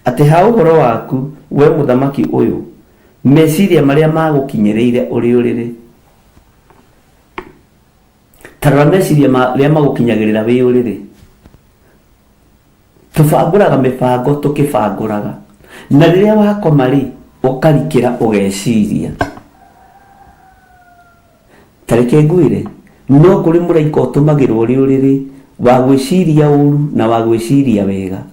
atĩ ha ũhoro waku we mũthamaki ũyũ, meciria marĩa magũkinyĩrĩire ũrĩ ũrĩrĩ. Tarora meciria marĩa magũkinyagĩrĩra wĩ ũrĩrĩ. Tũbangũraga mĩbango tũkĩbangũraga, na rĩrĩa wakoma rĩ, ũkarikĩra ũgeciria. Tareke ngwĩre, no kũrĩ mũraika ũtũmagĩrwo ũrĩ ũrĩrĩ wa gwĩciria ũru na wa gwĩciria wega,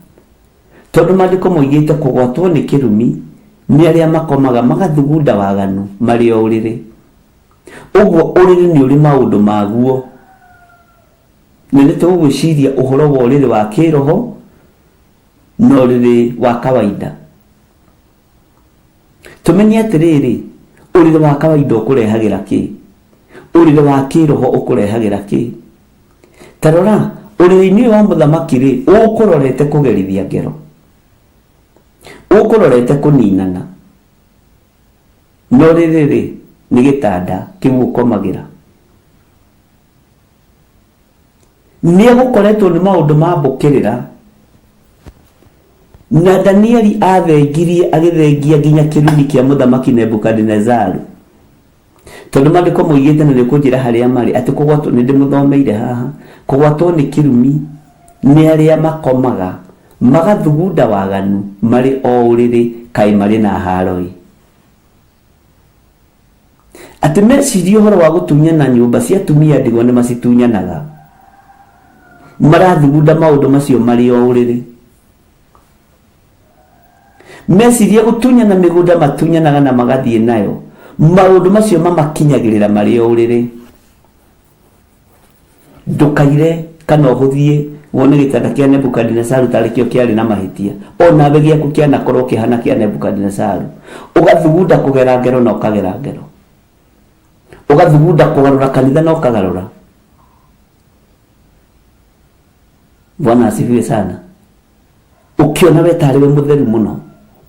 tondũ maandĩko moigĩte kũgwatwo nĩ kĩrumi nĩ arĩa makomaga magathugunda waganu marĩ o ũrĩrĩ. Ũguo ũrĩrĩ nĩ ũrĩ maũndũ maguo, na nĩ tũgwĩciria ũhoro wa ũrĩrĩ wa kĩroho na ũrĩrĩ wa kawaida. Tũmenye atĩrĩrĩ, ũrĩrĩ wa kawaida ũkũrehagĩra kĩ? Ũrĩrĩ wa kĩroho ũkũrehagĩra kĩ? Tarora, ũrĩrĩ-inĩ wa mũthamaki rĩ, ũkũrorete kũgerithia ngero, ũkũrorete kũninana, no rĩrĩ rĩ, nĩ gĩtanda kĩu ũkomagĩra. Nĩ agũkoretwo nĩ maũndũ mambũkĩrĩra, na Danieli athengirie agĩthengia nginya kĩrumi kĩa mũthamaki Nebukadinezaru, tondũ maandĩko moigĩte na nĩ kũnjĩra harĩa marĩ atĩ kũgwatwo, nĩ ndĩmũthomeire haha, kũgwatwo nĩ kĩrumi nĩ arĩa makomaga magathugunda waganu marĩ o ũrĩrĩ, kaĩ marĩ na haroi. Atĩ meciria ũhoro wa gũtunyana nyũmba cia atumia ndigwa nĩ macitunyanaga, marathugunda maũndũ macio marĩ o ũrĩrĩ. Meciria gũtunyana mĩgũnda matunyanaga na magathiĩ nayo, maũndũ macio mamakinyagĩrĩra marĩ o ũrĩrĩ. Ndũkaire kana ũhũthie wone gĩtanda kĩa Nebukadinezaru tarĩ kĩo kĩarĩ na mahĩtia, onawe gĩaku kĩanakorwo kĩhana kĩa Nebukadinezaru, ũgathugunda kũgera ngero na ũkagera ngero, ũgathugunda kũgarũra kanitha na ũkagarũra. Bwana asifiwe sana. Ukiona we tarĩ we mũtheru mũno,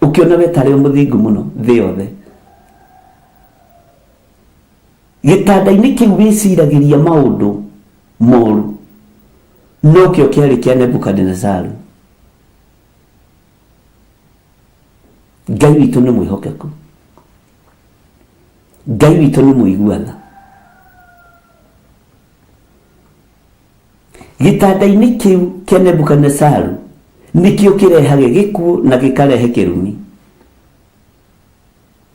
ukiona we tarĩ we mũthingu mũno thĩ yothe, gĩtanda-inĩ kĩu wĩciragĩria maũndũ moru, no kĩo kĩarĩ kĩa Nebukadinezaru. Ngai witũ nĩ mwĩhokeku, Ngai witũ nĩ mũiguana. Gĩtanda-inĩ kĩu kĩa Nebukadinezaru nĩkĩo kĩrehage gĩkuũ na gĩkarehe kĩrumi.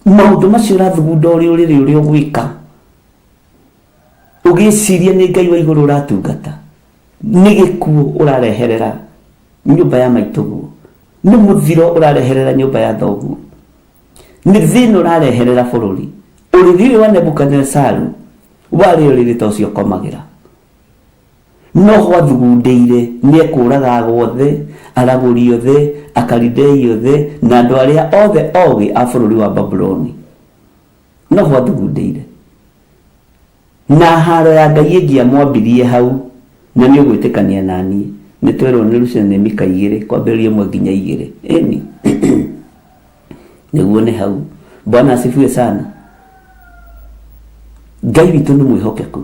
Maũndũ macio ũrathugunda ũrĩ ũrĩrĩ ũrĩa ũgwĩka, ũgĩciria nĩ Ngai wa igũrũ ũratungata, nĩ gĩkuũ ũrareherera nyũmba ya maitũguo, nĩ mũthiro ũrareherera nyũmba ya thoguo, nĩ thĩna ũrareherera bũrũri. Ũrĩrĩ ũyũ wa Nebukadnezaru warĩ ũrĩrĩ ta ũcio komagĩra, no gwathugundĩire nĩ ekũraga guothe, aragũri othe, Akalidei othe na andũ arĩa othe ogĩ a bũrũri wa Babuloni, no gwathugundĩire. Na haro ya Ngai ĩngĩamwambirie hau, na nĩ ũgwĩtĩkania naniĩ, nĩ twerwo nĩ Lucian nĩ Mika 2 kwambĩrĩria 1 nginya 2 ĩni nĩguo nĩ hau. Bwana asifiwe sana. Ngai witũ nĩ mwĩhokeku.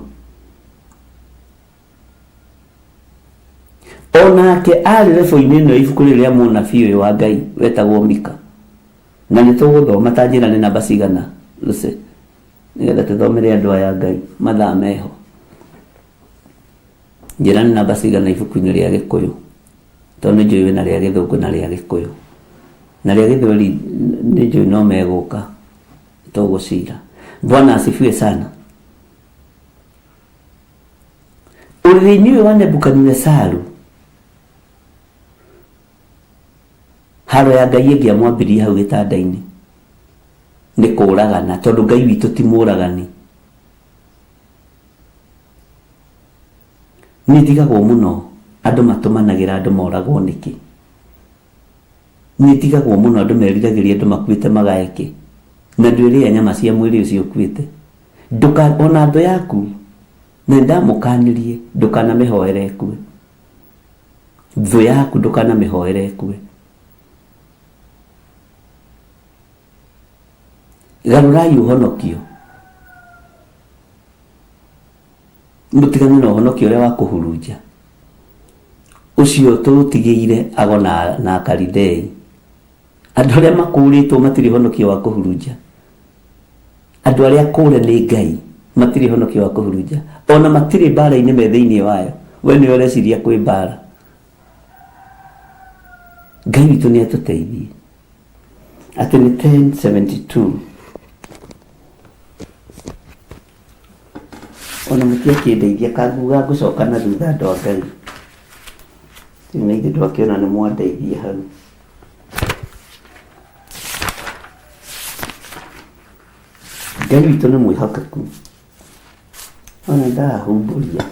Onake arĩ rebo-inĩ ĩno ibuku rĩrĩa mũnabii ũyũ wa Ngai wetagwo Mika, na nĩ tũgũthoma ta njĩra nĩ namba cigana Lucy, nĩgetha tũthomere andũ aya Ngai mathaa meho. Njĩra nĩ namba cigana ibuku-inĩ rĩa Gĩkũyũ, tondũ nĩ njũĩ na rĩa Gĩthũngũ na rĩa Gĩkũyũ, na rĩa Gĩthweri nĩ njũĩ no megũka tũgũcira. Bwana asifiwe sana. Ũrĩrĩ-inĩ ũyũ wa Nebukadnezaru, haro ya Ngai ĩngĩamwambirie hau gĩtanda-inĩ nĩ kũragana, tondũ Ngai witũ ti mũragani. Nĩ ndigagwo mũno andũ matũmanagĩra andũ moragwo nĩkĩ. Nĩ ndigagwo mũno andũ meriragĩria andũ makuĩte magaeke, na ndwĩrĩa nyama cia mwĩrĩ ũcio ũkuĩte. Ona andũ yaku na ndamũkanirie ndũkanamĩhoere ekue, thũ yaku ndũkanamĩhoere ekue. Garũrai ũhonokio, mũtigane na ũhonokio ũrĩa wa kũhurunja ũcio tũtigĩire Ago na Akalidei. Andũ arĩa makũrĩtwo matirĩ honokio wa kũhurunja, andũ arĩa kũre nĩ Ngai matirĩ honokio wa kũhurunja, ona matirĩ mbara-inĩ me thĩinĩ wayo. We nĩ ũreciria kwĩ mbara. Ngai witũ nĩ atũteithie. Atĩ nĩ 10:72 ona mũtiakĩndeithia kanguga ngũcoka na thutha andũ a Ngai. Nĩ ithuĩ twakĩona nĩ mwandeithia hau. Ngai witũ nĩ mwĩhokeku. Ona ndahumbũria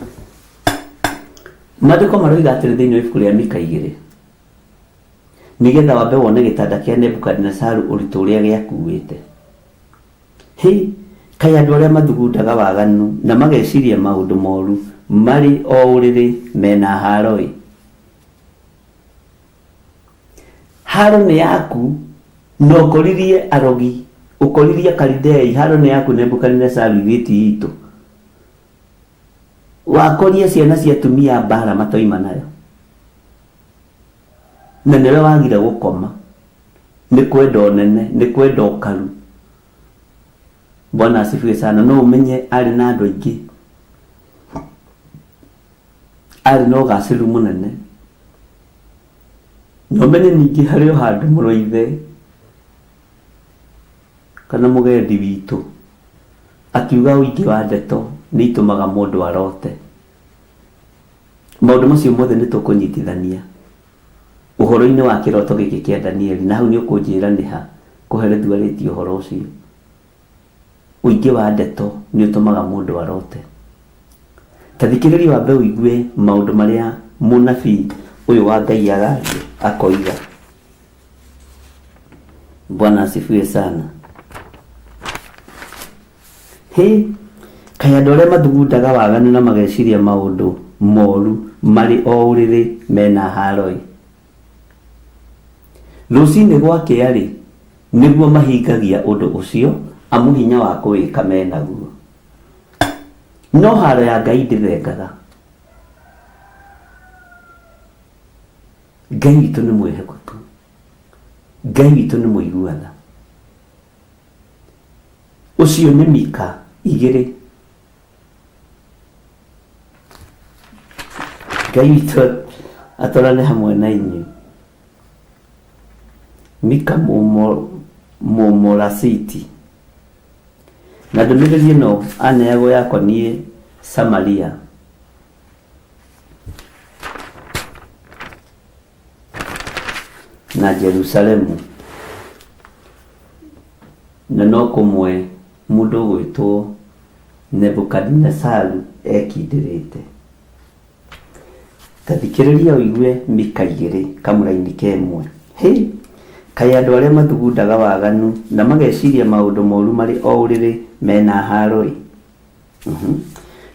maandĩko maroiga atĩrĩ thĩinĩ wa ibuku rĩa Mika 2, nĩgetha wambe wone gĩtanda kĩa Nebukadnezaru ũritũ ũrĩa gĩakuĩte. Kaĩ andũ arĩa mathugundaga waganu na mageciria maũndũ moru marĩ o ũrĩrĩ mena haro-ĩ. Haro nĩ yaku, na ũkoririe arogi, ũkoririe Akalidei. Haro nĩ yaku Nebukadnezaru igĩti itũ, wakoria ciana cia atumia mbara matoima nayo, na nĩwe wagire gũkoma. Nĩ kwenda ũnene, nĩ kwenda ũkaru. Bwana asifiwe sana. No umenye arĩ na andũ aingĩ, arĩ na ũgacĩru mũnene. No umenye ningĩ harĩ o handũ mũrũithe kana mũgendi witũ akiuga ũingĩ wa ndeto nĩ itũmaga mũndũ arote. Maũndũ macio mothe nĩ tũkũnyitithania ũhoro-inĩ wa kĩroto gĩkĩ kĩa Danieli, na hau nĩ ũkũnjĩra nĩ ha kũherethũarĩtie ũhoro ũcio. Ũingĩ wa ndeto nĩ ũtũmaga mũndũ arote. Ta thikĩrĩria wambe ũigue maũndũ marĩa mũnabii ũyũ wa Ngai araria akoiga. Bwana asifiwe sana. Kaĩ andũ arĩa mathugundaga waganu na mageciria maũndũ moru marĩ o ũrĩrĩ mena haro-ĩ. Rũcinĩ gwakĩa-rĩ nĩguo mahingagia ũndũ ũcio, amu hinya wa kũwĩka menaguo. No haro ya Ngai ndĩrengaga. Ngai witũ nĩ mwĩhokeku. Ngai witũ nĩ mũiguana. Ũcio nĩ Mika 2. Ngai witũ atũrane hamwe na inyuĩ. Mika mũmoraciti. Na ndũmĩrĩri ĩno aneagwo yakoniĩ Samaria. na Jerusalemu, na no kũmwe mũndũ gwĩtwo Nebukadnezaru ekindĩrĩte. Tathikĩrĩria ũigue Mika 2 kamũraini kemwe. Hĩ, kaĩ andũ arĩa mathugundaga waganu na mageciria maũndũ moru marĩ o ũrĩrĩ mena haro-ĩ.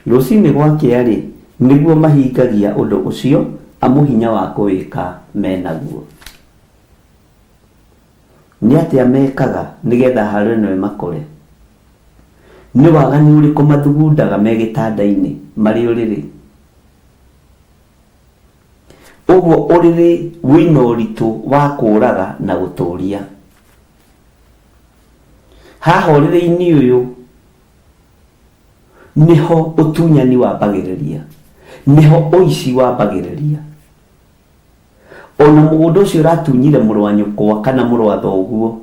Rũcinĩ gwakĩa-rĩ nĩguo mahingagia ũndũ ũcio amu hinya wa kũwĩka menaguo. Nĩ atĩa mekaga nĩgetha haro ĩno ĩmakore? Nĩ waganu ũrĩkũ mathugundaga me gĩtanda-inĩ marĩ ũrĩrĩ? Ũguo ũrĩrĩ wĩna ũritũ wa kũũraga na gũtũũria. Haha ũrĩrĩ-inĩ ũyũ nĩho ũtunyani wambagĩrĩria, nĩho ũici wambagĩrĩria. Ona mũgũnda ũcio ũratunyire mũrũ wa nyũkwa kana mũrũ wa thoguo,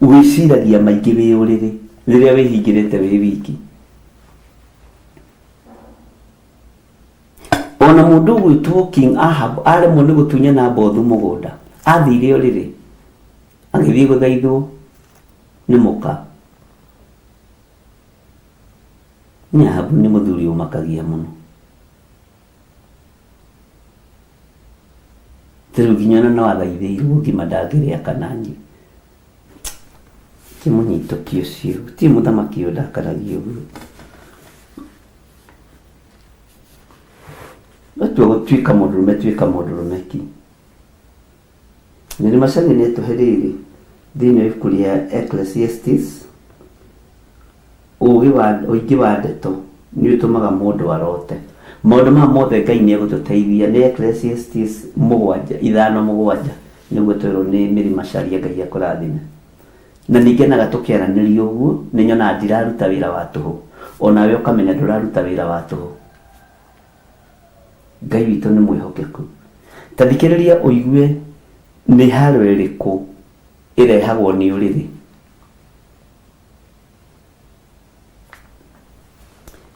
wĩciragia maingĩ wĩ ũrĩrĩ rĩrĩa wĩhingĩrĩte wĩ wiki. Ona mũndũ gwĩtwo King Ahab aremwo nĩ gũtunyana mbothu mũgũnda, athire ũrĩrĩ agĩthiĩ gũthaithwo nĩ mũka. Nĩ Ahabu nĩ mũthuri ũmakagia mũno. Rĩu nginya ona no athaithĩirwo ngima ndangĩrĩa kana nyue. Kĩmũnyitoki ũcio ti mũthamaki ũyũ ndakaragia ũguo. Natua gũtuĩka mũndũrũme tuĩka mũndũrũme ki. Nĩ Macani nĩtũherĩire thĩinĩ wa ibuku rĩa Ecclesiastes, ũingĩ wa ndeto nĩ ũtũmaga mũndũ arote. Maũndũ maya mothe Ngai nĩ egũtũteithia. Nĩ Ecclesiastes 5:7 nĩguo twĩrwo nĩ Mary Macharia, Ngai akũrathime. Na nĩngenaga tũkĩaranĩria ũguo, nĩ nyonaga ndiraruta wĩra wa tũhũ, onawe ũkamenya ndũraruta wĩra wa tũhũ. Ngai witũ nĩ mwĩhokeku. Tathikĩrĩria ũigue nĩ haro ĩrĩkũ ĩrehagwo nĩ ũrĩrĩ.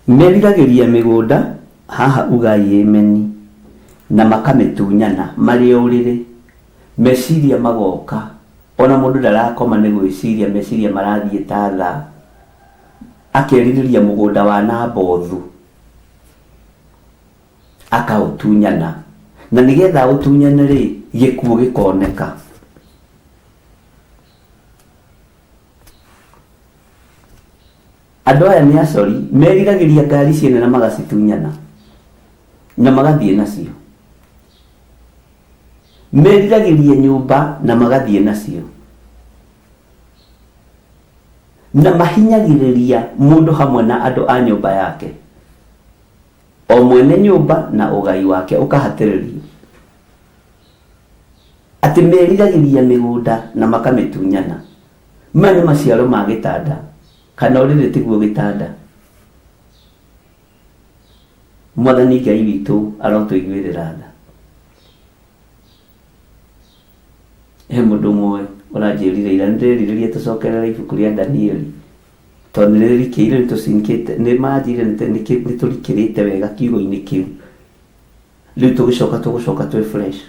Meriragĩria mĩgũnda, haha ugai ameni, na makamĩtunyana marĩ ũrĩrĩ. Meciria magoka, ona mũndũ ndarakoma nĩ gwĩciria, meciria marathiĩ ta thaa. Akerirĩria mũgũnda wa Nabothu akaũtunyana, na nĩgetha ũtunyane-rĩ gĩkuũ gĩkoneka. Andũ aya nĩ acori, meriragĩria ngari ciene na magacitunyana na magathiĩ nacio. Meriragĩria nyũmba na magathiĩ nacio. Na mahinyagĩrĩria mũndũ hamwe na andũ a nyũmba yake, o mwene nyũmba na ũgai wake ũkahatĩrĩrio. Atĩ meriragĩria mĩgũnda na makamĩtunyana. Maya nĩ maciaro ma gĩtanda, kana ũrĩrĩ tiguo gĩtanda. Mwathani Ngai witũ arotũiguĩrĩra tha. He mũndũ ũmwe ũranjĩrire ira, nĩndĩrerirĩria tũcokerere ibuku rĩa Danieli, tondũ nĩrĩrikĩire nĩtũcinkĩte, nĩmanjire nĩtũrikĩrĩte wega kiugo-inĩ kĩu. Rĩu tũgũcoka twĩ fresh,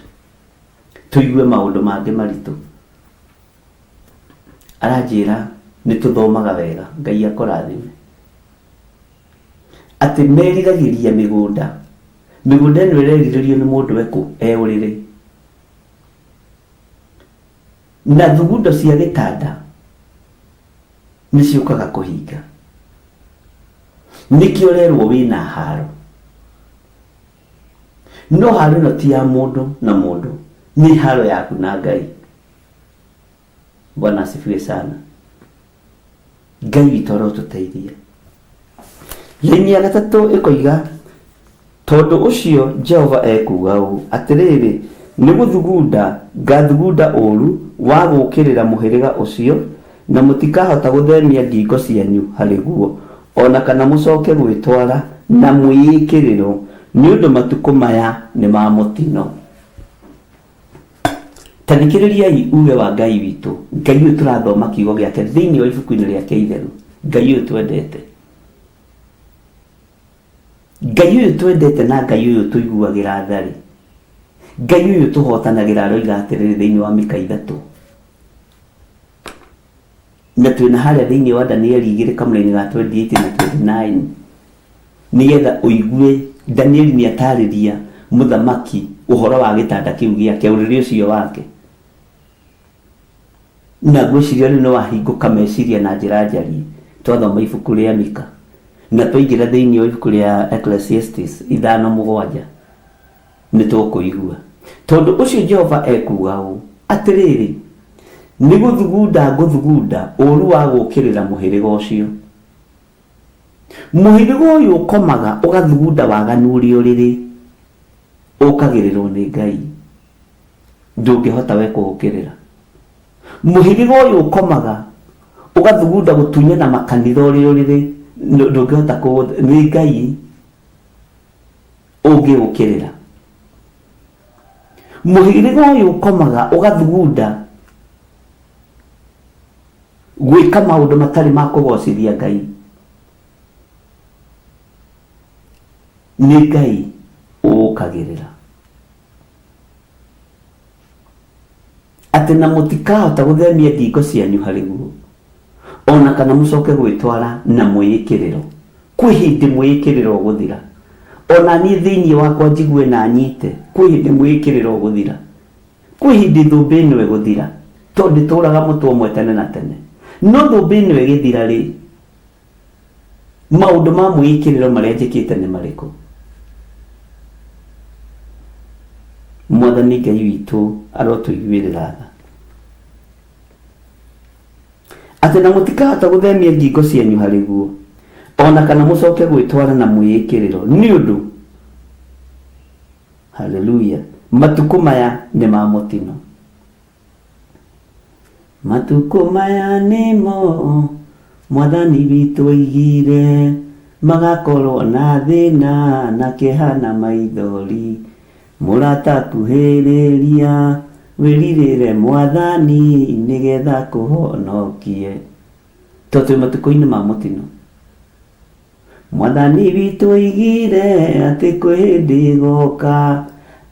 tũigue maũndũ mangĩ maritũ. Aranjĩra nĩtũthomaga wega, Ngai akũrathime. Atĩ meriragĩria mĩgũnda. Mĩgũnda ĩno ĩrerirĩrio nĩ mũndũ wekũ ũrĩrĩ. Na thugundo cia gĩtanda nĩciũkaga kũhinga. Nĩkĩo ũrerwo wĩna haro. No haro ĩno ti ya mũndũ na mũndũ, nĩ haro yaku na Ngai. Bwana asifiwe sana. Ngai witũ arotũteithia. Laini ya gatatũ ĩkoiga, tondũ ũcio Jehova ekuga ũũ, atĩrĩrĩ, nĩ gũthugunda ngathugunda ũru wa gũũkĩrĩra mũhĩrĩga ũcio, na mũtikahota gũthemia ngingo cianyu harĩ guo, ona kana mũcoke gwĩtwara na mwĩĩkĩrĩrwo, nĩ ũndũ matukũ maya nĩ ma mũtino. Tathikĩrĩriai uge wa Ngai witũ. Ngai ũyũ tũrathoma kiugo gĩake thĩinĩ wa ibuku-inĩ rĩake itheru. Ngai ũyũ twendete. Ngai ũyũ twendete na Ngai ũyũ tũiguagĩra tharĩ. Ngai uyu tuhotanagira aroiga atiriri thiini wa Mika 3 na twina haria thiini wa Danieli 2 kamũraini ga 28 na 29 nigetha uigue Danieli ni atariria muthamaki uhoro wa gitanda kiu giake uriri ucio wake na gwiciria ni no ahinguka meciria na njira njari twathoma ibuku ria Mika na twaingira thiini wa ibuku ria Ecclesiastes 5:7 ni tukuigua tondu ucio Jehova ekuga u atiriri ni guthugunda uru wa gukirira muhiriga ucio muhiriga uyu ukomaga ugathugunda waganu uri uriri ukagirirwo ni Ngai ndungihota we kuukirira muhiriga uyu ukomaga ugathugunda gutunya na makanitha uri uriri ndungihota ku ni Ngai ungiukirira muhiriga uyu ukomaga ugathugunda gwika maundu matari ma kugocithia Ngai ni Ngai ukagirira ati na mutikahota guthemia thingo cianyu hari guo ona kana mucoke gwitwara na mwikiriro kwi hindi mwikiriro guthira ona ni thiini wakwa njigue na nyite kwi hindi mwikiriro guthira kwi hindi thumbi ino guthira tondu turaga mutwo mwe tene na tene no thumbi ino igithira ri maundu ma mwikiriro maria njikite ni mariku Mwathani Ngai witu arotuiguirira tha ati na mutikahota guthemia ngingo cianyu hari guo ona kana mucoke gwitwara na mwikiriro ni undu haleluya matuku maya ni ma mutino matuku maya nimo Mwathani witu oigire magakorwo na thina na kihana maithori murata kuhiriria wiririre Mwathani nigetha kuhonokie tondu matuku-ini ma mutino Mwathani witu oigire ati kwi hindi igoka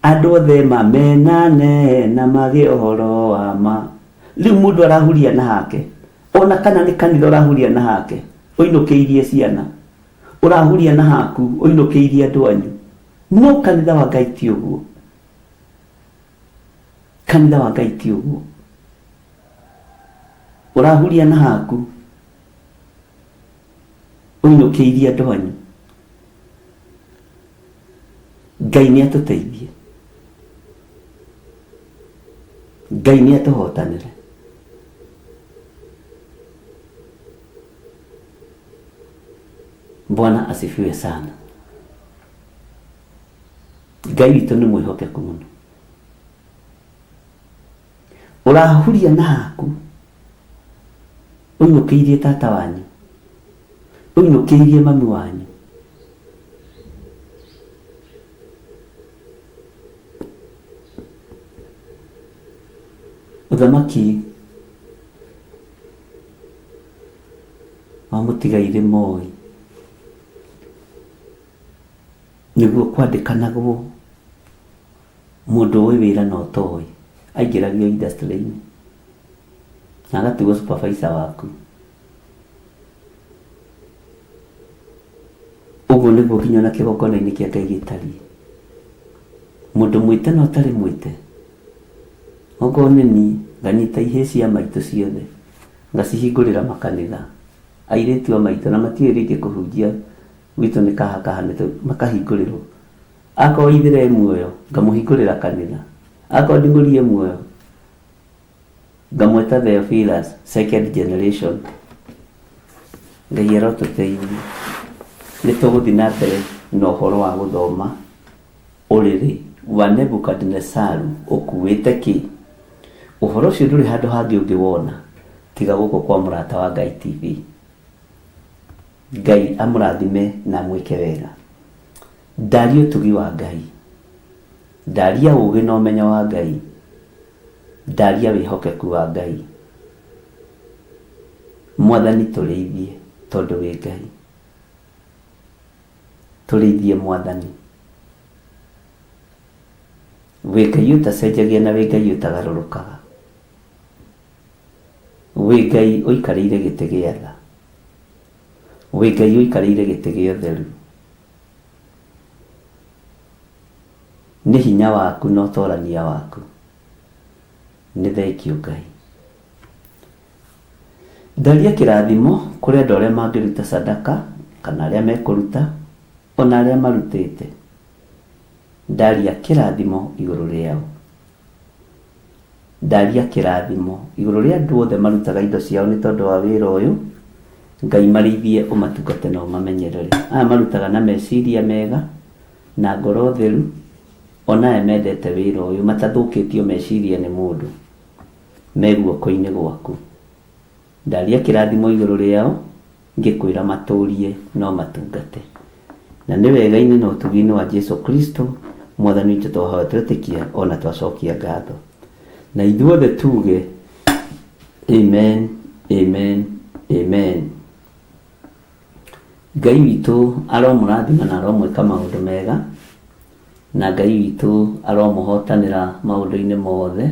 andu othe mamenane na mage uhoro wa ma riu mundu arahuria na hake ona kana ni kanitha urahuria na hake uinukiirie ciana urahuria na haku uinukiirie andu anyu no kanitha wa Ngai ti uguo kanitha wa Ngai ti uguo urahuria na haku uinukiirie andu anyu Ngai ni atuteithie Ngai ni atuhotanire Bwana asifiwe sana Ngai witu ni mwihokeku muno urahuria na haku uinukiirie tata wanyu uinukiirie mami wanyu uthamaki wa mutigaire Moi niguo kwandikanagwo mundu wi wira no toi aingiragio industry-ini na agatigwo supervisor waku uguo niguo nginya na kigongona-ini kia Ngai gitariĩ mundu mwite no tari mwite ogo nini nganyita ihĩ cia maitũ ciothe ngacihingũrĩra makanitha airĩtu a maitũ na matiũĩ rĩngĩ kũhunjia gwitũ nĩ kahakaha makahingũrĩrwo akorwo ithire muoyo ngamũhingũrĩra kanitha akorwo ndingũrie muoyo ngamwĩta Theophilus second generation Ngai arotũteithie nĩ tũgũthiĩ na mbere na ũhoro wa gũthoma ũrĩrĩ wa Nebukadnezaru ũkuĩte kĩ uhoro ucio nduri handu hangi ungiwona tiga guko kwa murata wa Ngai TV Ngai amurathime na mwike wega ndaria utugi wa Ngai ndaria ugi na umenyo wa Ngai ndaria wihokeku wa Ngai Mwathani tureithie tondu wi Ngai tureithie Mwathani wĩ Ngai ũtacenjagia na wĩ Ngai ũtagarũrũkaga, wĩ Ngai ũikarĩire gĩtĩ gĩa tha, wĩ Ngai ũikarĩire gĩtĩ gĩa ũtheru. Nĩ hinya waku na ũtorania waku. Nĩ thengio Ngai. Ndaria kĩrathimo kũrĩ andũ arĩa mangĩruta sadaka kana arĩa mekũruta ona arĩa marutĩte. Ndaria kĩrathimo igũrũ rĩao. Ndaria kĩrathimo igũrũ rĩa andũ othe marutaga indo ciao nĩ tondũ wa wĩra ũyũ. Ngai marĩithie ũmatungate na ũmamenyerere. Aya marutaga na meciria mega na ngoro theru, ona aya mendete wĩra ũyũ matathũkĩtio meciria nĩ mũndũ, me guoko-inĩ gwaku. Ndaria kĩrathimo igũrũ rĩao, ngĩkwĩra matũrie no matungate. Na nĩ wega-inĩ na ũtugi-inĩ wa Jesu Kristo Mwathani witũ twahoya twĩtĩkia ona twacokia ngatho. Na ithuothe tuge amen, amen, amen. Ngai witũ aromũrathima na aromwĩka maũndũ mega, na Ngai witũ aromũhotanĩra maũndũ-inĩ mothe,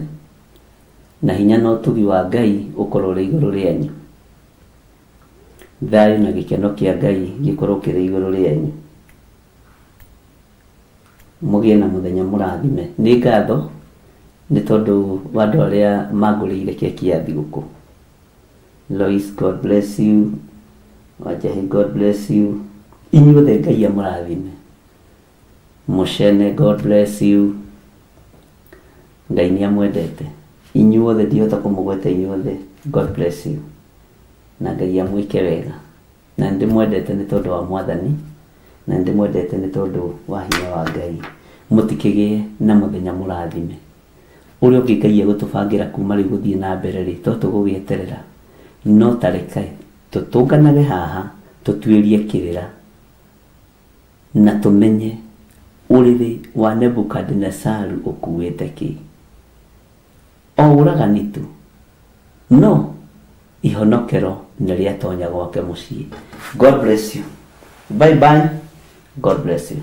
na hinya na ũtugi wa Ngai ũkorwo ũrĩ igũrũ rĩanyu. Thayũ na gĩkeno kĩa Ngai gĩkorwo kĩrĩ igũrũ rĩanyu. Mũgĩe na mũthenya mũrathime. Nĩ ngatho nĩ tondũ wa andũ arĩa magũrĩire keki ya thigũkũ. Lois, God bless you. Wajahi, God bless you. Inyuothe Ngai amũrathime. Mũcene, God bless you. Ngai nĩ amwendete. Inyuothe ndihota kũmũgweta inyuothe, God bless you. Na Ngai amwĩke wega. Na ndĩmwendete nĩ tondũ wa Mwathani, na ndĩmwendete nĩ tondũ wa hinya wa Ngai. Mũtikĩgĩe na mũthenya mũrathime. Ũrĩa ũngĩ Ngai egũtũbangĩra kuma rĩu gũthiĩ na mbere rĩ, to tũgũgĩeterera. No tareka tũtũnganage haha, tũtuĩrie kĩrĩra na tũmenye ũrĩrĩ wa Nebukadnezaru ũkuĩte kĩ. O ũragani tu, no ihonokero nĩ rĩatonya gwake mũciĩ. God bless you. Bye bye. God bless you.